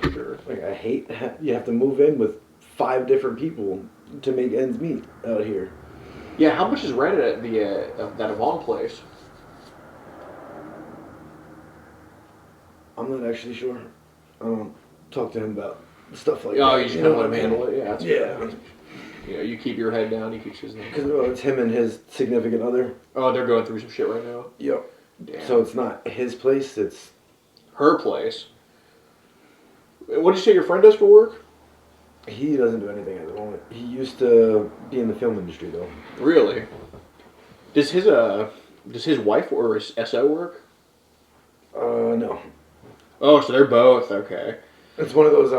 For sure. Like, I hate you have to move in with 5 different people to make ends meet out here. Yeah. How much is rented at the that Avon place? I'm not actually sure. I don't talk to him about stuff like that. Oh, you just kind of know let what him I mean? handle it. Yeah. That's Yeah. fair. You know, you keep your head down. He keeps his. Because it's him and his significant other. Oh, they're going through some shit right now. Yep. Damn. So it's not his place, it's... Her place. What did you say your friend does for work? He doesn't do anything at the moment. He used to be in the film industry, though. Really? Does his wife or his SO work? No. Oh, so they're both okay. It's one of those,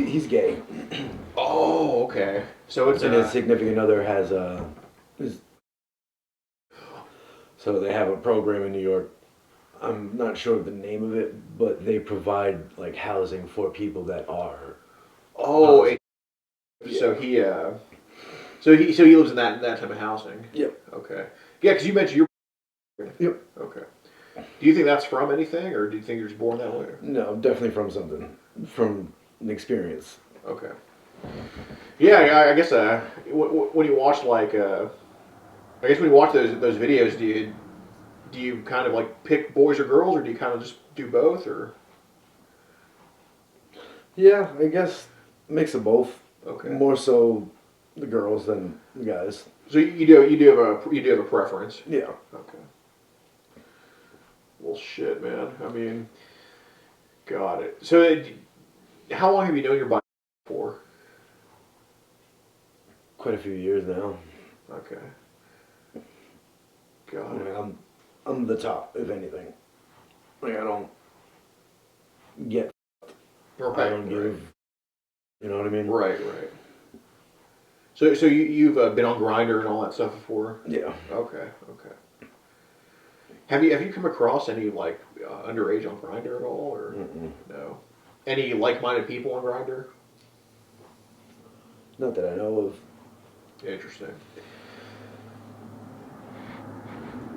he's gay. Oh, okay. So it's And his significant other has, so they have a program in New York. I'm not sure of the name of it, but they provide, like, housing for people that are Oh, house. so he lives in that type of housing. Yep. Okay. Yeah, because you mentioned you're. Yep. Okay. Do you think that's from anything, or do you think you're just born that way? No, definitely from something. From an experience. Okay. Yeah, I guess when you watch I guess when you watch those videos, do you kind of like pick boys or girls, or do you kind of just do both, or? Yeah, I guess mix of both. Okay. More so the girls than the guys. So you do have a preference. Yeah. Okay. Well, shit, man. I mean, got it. So, how long have you known your bike for? Quite a few years now. Okay. I Got mean, it. I'm the top, if anything. Like I don't get. I don't give. You know what I mean? Right. So you've been on Grindr and all that stuff before? Yeah. Okay. Have you come across any like underage on Grindr at all, or no? Any like-minded people on Grindr? Not that I know of. Interesting.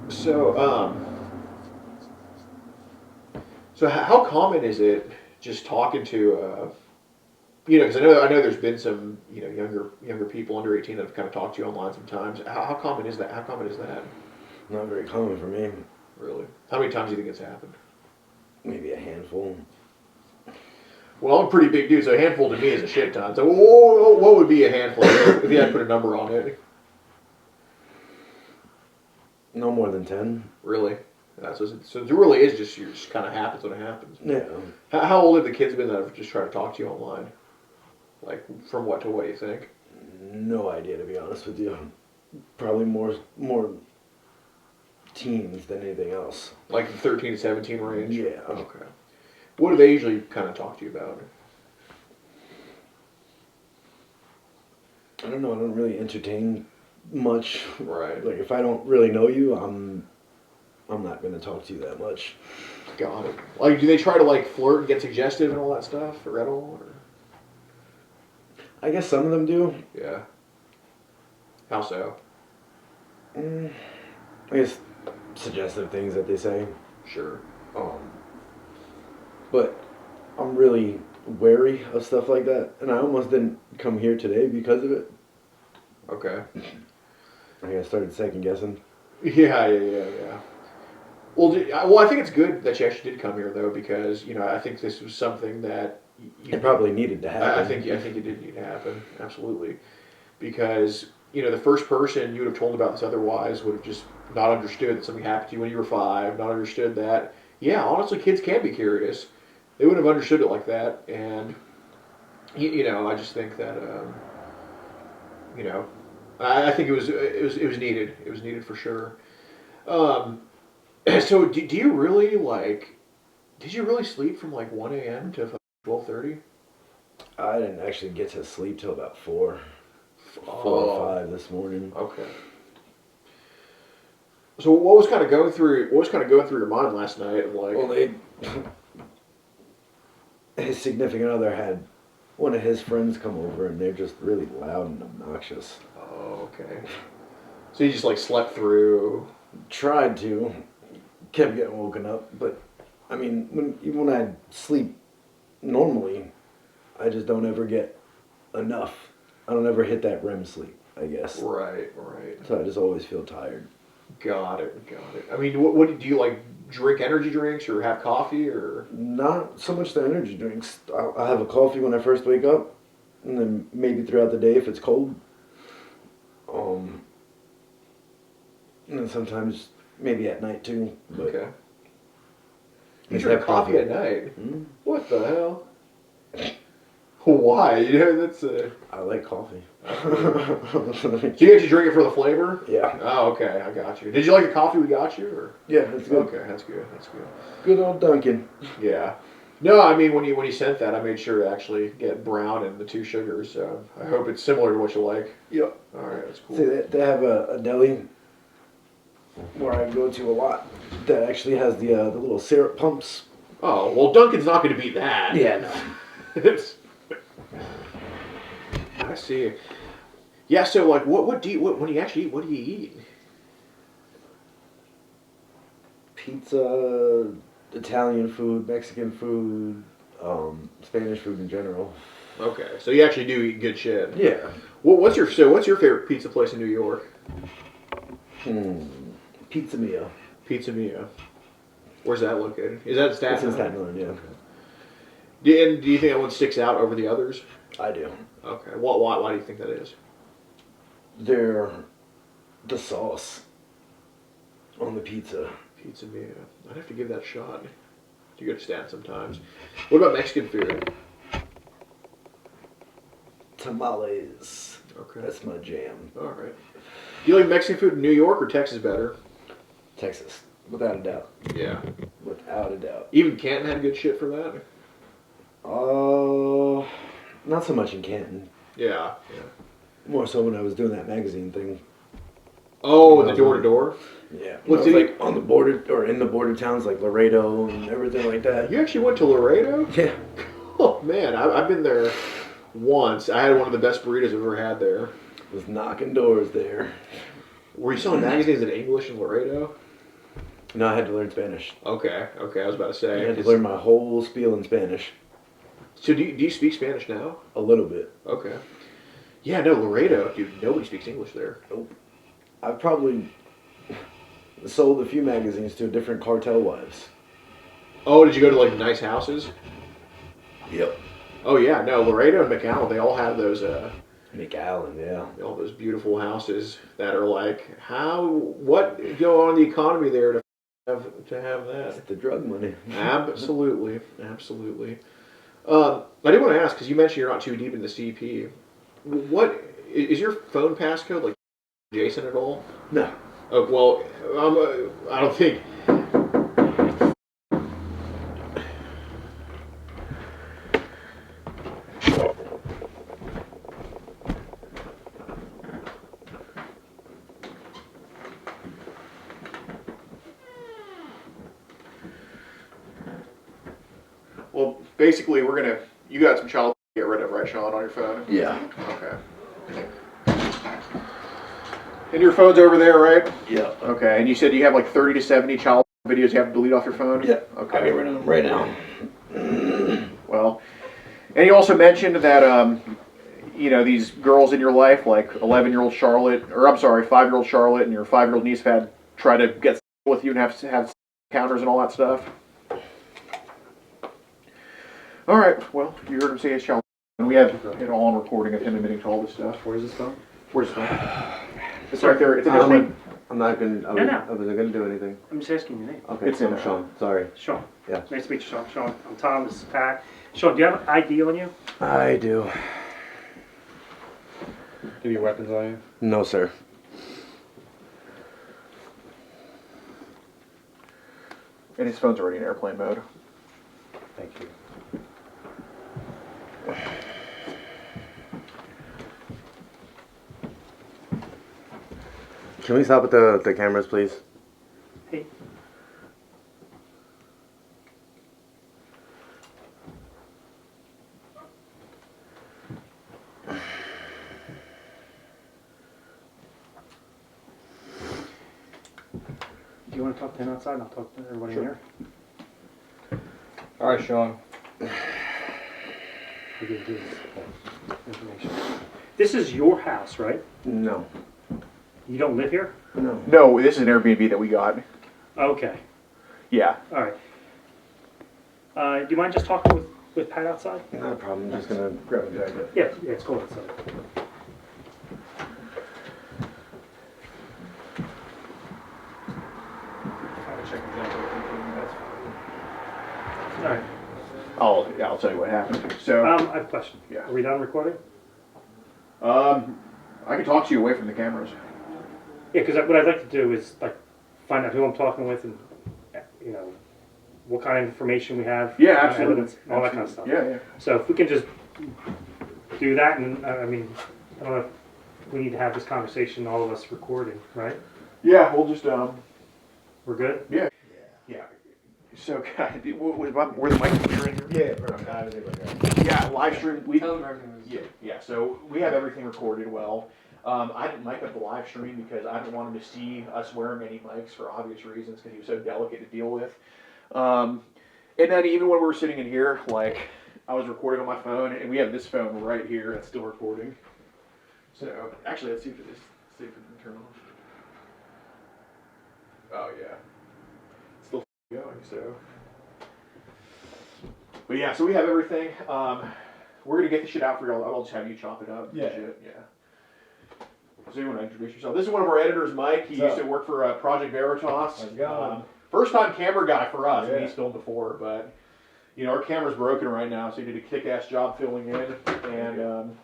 So so how common is it just talking to because I know there's been some younger people under 18 that have kind of talked to you online sometimes. How common is that? How common is that? Not very common for me. Really? How many times do you think it's happened? Maybe a handful. Well, I'm a pretty big dude, so a handful to me is a shit ton. So what would be a handful if you had to put a number on it? No more than 10. Really? So it really is just kind of happens when it happens. Yeah. How old have the kids been that have just tried to talk to you online? Like, from what to what, do you think? No idea, to be honest with you. Probably more teens than anything else. Like the 13 to 17 range? Yeah. Okay. What do they usually kind of talk to you about? I don't know. I don't really entertain much. Right. Like if I don't really know you, I'm not going to talk to you that much. Got it. Like, do they try to like flirt and get suggestive and all that stuff or at all? Or? I guess some of them do. Yeah. How so? I guess suggestive things that they say. Sure. But I'm really wary of stuff like that, and I almost didn't come here today because of it. Okay. I started second guessing. Yeah. Well, I think it's good that you actually did come here though, because I think this was something that It probably needed to happen. I think it did need to happen, absolutely, because the first person you would have told about this otherwise would have just not understood that something happened to you when you were 5, not understood that. Yeah, honestly, kids can be curious. They wouldn't have understood it like that, and I just think that I think it was needed. It was needed for sure. So do you really did you really sleep from like 1 a.m. to 12:30? I didn't actually get to sleep till about 4 Oh. or 5 this morning. Okay. So what was kind of going through your mind last night? Well, his significant other had one of his friends come over, and they're just really loud and obnoxious. Oh, okay. So you just slept through? Tried to, kept getting woken up, but I mean, even when I sleep normally, I just don't ever get enough. I don't ever hit that REM sleep, I guess. Right. So I just always feel tired. Got it. I mean, what do you drink energy drinks or have coffee or? Not so much the energy drinks. I'll have a coffee when I first wake up, and then maybe throughout the day if it's cold. And then sometimes maybe at night too. But okay. You drink coffee at night? Mm-hmm. What the hell? Why? That's I like coffee. So you actually drink it for the flavor? Yeah. Oh, okay. I got you. Did you like the coffee we got you? Or? Yeah, that's good. Okay, that's good. Good old Dunkin'. Yeah. No, I mean when you sent that, I made sure to actually get brown and the 2 sugars. So I hope it's similar to what you like. Yep. All right, that's cool. See, they have a deli where I go to a lot that actually has the little syrup pumps. Oh well, Dunkin's not going to beat that. Yeah, no. I see. Yeah. So like, what do you when you actually eat? What do you eat? Pizza, Italian food, Mexican food, Spanish food in general. Okay, so you actually do eat good shit. Yeah. What's your favorite pizza place in New York? Pizza Mia. Pizza Mia. Where's that located? Is that Staten It's in Island? Staten Island, yeah. Do you think that one sticks out over the others? I do. Okay. Why do you think that is? The sauce on the pizza. Pizza Mia. I'd have to give that a shot. You go to Staten sometimes. What about Mexican food? Tamales. Okay. That's my jam. All right. Do you like Mexican food in New York or Texas better? Texas, without a doubt. Yeah. Without a doubt. Even Canton had good shit for that? Not so much in Canton. Yeah. More so when I was doing that magazine thing. Oh, the door-to-door? Yeah. What's It was it? like on the border or in the border towns like Laredo and everything like that. You actually went to Laredo? Yeah. Oh, man. I've been there once. I had one of the best burritos I've ever had there. Was knocking doors there. Were you selling magazines in English in Laredo? No, I had to learn Spanish. Okay. I was about to I say. had to learn my whole spiel in Spanish. So do you speak Spanish now? A little bit. Okay. Yeah, no, Laredo, dude, nobody speaks English there. Nope. I've probably sold a few magazines to different cartel wives. Oh, did you go to like nice houses? Yep. Oh yeah, no, Laredo and McAllen, they all have those McAllen, yeah. all those beautiful houses that are like what go on in the economy there to have that? It's the drug money. Absolutely. I did want to ask because you mentioned you're not too deep in the CP. What is your phone passcode like Jason at all? No. Oh well, I don't think. Well, basically, you got some child to get rid of, right, Sean, on your phone? Yeah. Okay. And your phone's over there, right? Yeah. Okay, and you said you have like 30 to 70 child videos you have to delete off your phone? Yeah. Okay. I'll get rid of them right now. Well, and you also mentioned that, these girls in your life, like 11-year-old Charlotte, or I'm sorry, 5-year-old Charlotte and your 5-year-old niece have tried to get with you and have encounters and all that stuff. All right. Well, you heard him say his child, and we have it all on recording of him admitting to all this stuff. Where's this phone? Where's the phone? It's right there. It's in his room. I'm not gonna. No. I wasn't gonna do anything. I'm just asking your name. Okay. It's in I'm Sean. Sorry. Sean. Yeah. Nice to meet you, Sean. Sean, I'm Tom. This is Pat. Sean, do you have an ID on you? I do. Do your weapons on you? No, sir. And his phone's already in airplane mode. Thank you. Can we stop at the cameras, please? Hey. Do you want to talk to him outside and I'll talk to everybody in here? All right, Sean. We're going to do information. This is your house, right? No. You don't live here? No. No, this is an Airbnb that we got. Okay. Yeah. All right. Do you mind just talking with Pat outside? Not a problem. I'm just gonna grab a jacket. Yeah, it's cold outside. All right. I'll tell you what happened. So, I have a question. Yeah. Are we done recording? I can talk to you away from the cameras. Yeah, because what I'd like to do is like find out who I'm talking with and what kind of information we have. Yeah, what kind of absolutely. evidence, all that kind of stuff. Yeah. So if we can just do that, and I don't know if we need to have this conversation, all of us recording, right? Yeah, we'll just We're good? Yeah. So, God, were the microphones in here? Yeah. Perfect. I was able to grab it. Yeah, live stream. We Tell them everything was Yeah. So we have everything recorded well. I didn't mic up the live stream because I didn't want him to see us wearing any mics for obvious reasons because he was so delicate to deal with. And then even when we were sitting in here, like I was recording on my phone, and we have this phone right here that's still recording. So actually, let's see if it can turn on. Oh yeah, it's still going. So, but yeah, so we have everything. We're gonna get the shit out for y'all. I'll just have you chop it up. Yeah. Shit. Yeah. So you want to introduce yourself? This is one of our editors, Mike. He used to work for Project Veritas. First time camera guy for us. And he's filmed before, but you know our camera's broken right now, so he did a kick-ass job filling in. And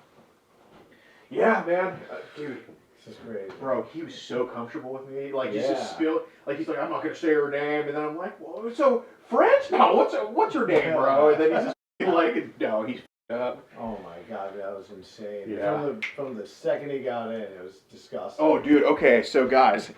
yeah, man, dude, this is great, bro. He was so comfortable with me. Like he's just spill. Like he's like, I'm not gonna say her name, and then I'm like, well, so French? No, what's her name, bro? And then he's just like, no, he's up. Oh my god, that was insane. Yeah. From the second he got in, it was disgusting. Oh, dude. Okay, so guys,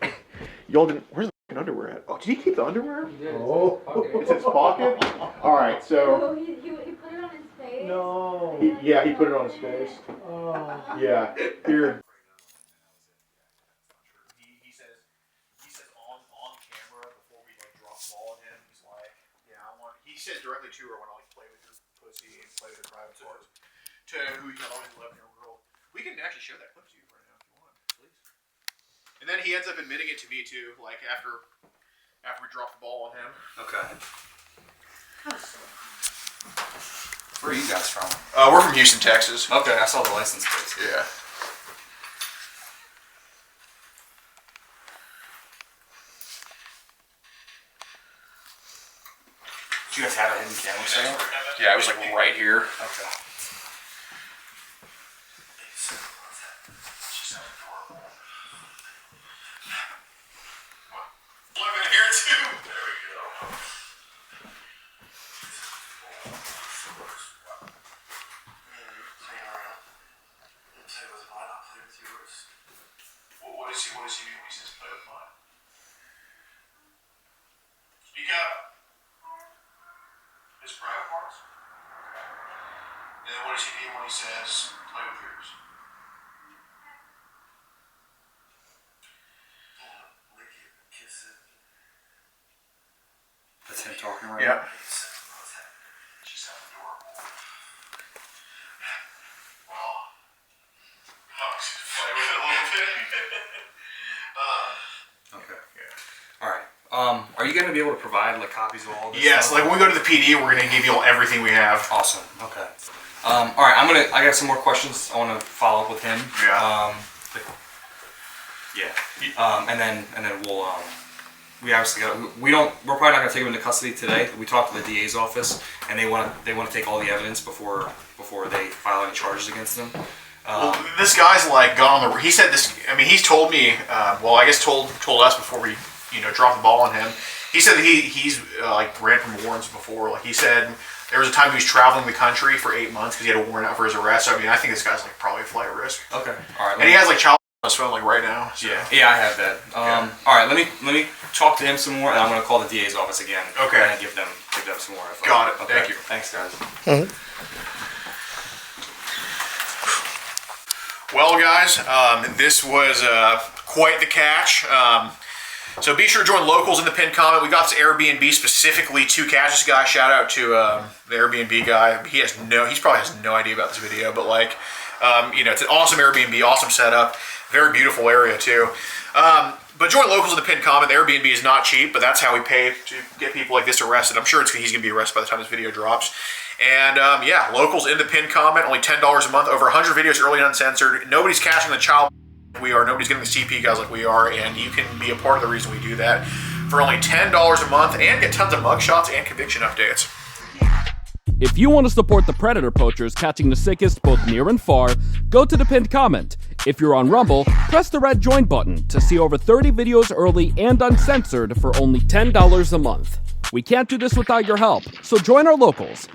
y'all didn't. Where's the fucking underwear at? Oh, did he keep the underwear? He did. Oh. It's his pocket. All right, so. Oh, he put it on his face. No. He put it on his face. Oh. Yeah. Here. He says on camera before we like drop the ball on him, he's like, yeah, I want. He said directly to her when I like play with your pussy and play with your private parts. To who you got on his 11-year-old girl. We can actually show that clip to you right now if you want, please. And then he ends up admitting it to me too, like after we drop the ball on him. Okay. Where are you guys from? We're from Houston, Texas. Okay, I saw the license plates. Yeah. Do you guys have a hidden camera set? Yeah, it was like right here. Okay. Look in here too. There we go. What does he mean when he says play with mine? Speak up. His private parts? And then what does he mean when he says play with yours? Lick it, kiss it. That's him talking right Yeah. now. She sounds adorable. Well, hugs. Play with it a little bit. Okay. All right. Are you going to be able to provide like copies of all this? Yes, stuff? like when we go to the PD, we're gonna give you all everything we have. Awesome. Okay. All right. I got some more questions. I want to follow up with him. Yeah. Yeah. And then we'll we obviously got we're probably not going to take him into custody today. We talked to the DA's office, and they want to take all the evidence before they file any charges against him. Well, this guy's like gone on the. He said this. I mean, he's told me. Well, I guess told us before we, dropped the ball on him. He said that he's like ran from warrants before. Like he said, there was a time he was traveling the country for 8 months because he had a warrant out for his arrest. So I mean, I think this guy's like probably a flight risk. Okay. All right. And he has like child on his phone like right now. So. Yeah, I have that. All right, let me talk to him some more, and I'm going to call the DA's office again. Okay. And give them some more info. Got it. Okay. Thank you. Thanks, guys. Well, guys, this was quite the catch. So be sure to join locals in the pinned comment. We got this Airbnb specifically to catch this guy. Shout out to the Airbnb guy. He probably has no idea about this video, but like, it's an awesome Airbnb, awesome setup, very beautiful area too. But join locals in the pinned comment. The Airbnb is not cheap, but that's how we pay to get people like this arrested. I'm sure he's going to be arrested by the time this video drops. And yeah, locals in the pinned comment, only $10 a month, over 100 videos early and uncensored. Nobody's cashing the child like we are. Nobody's getting the CP guys like we are, and you can be a part of the reason we do that for only $10 a month and get tons of mugshots and conviction updates. If you want to support the Predator Poachers catching the sickest both near and far, go to the pinned comment. If you're on Rumble, press the red join button to see over 30 videos early and uncensored for only $10 a month. We can't do this without your help, so join our locals.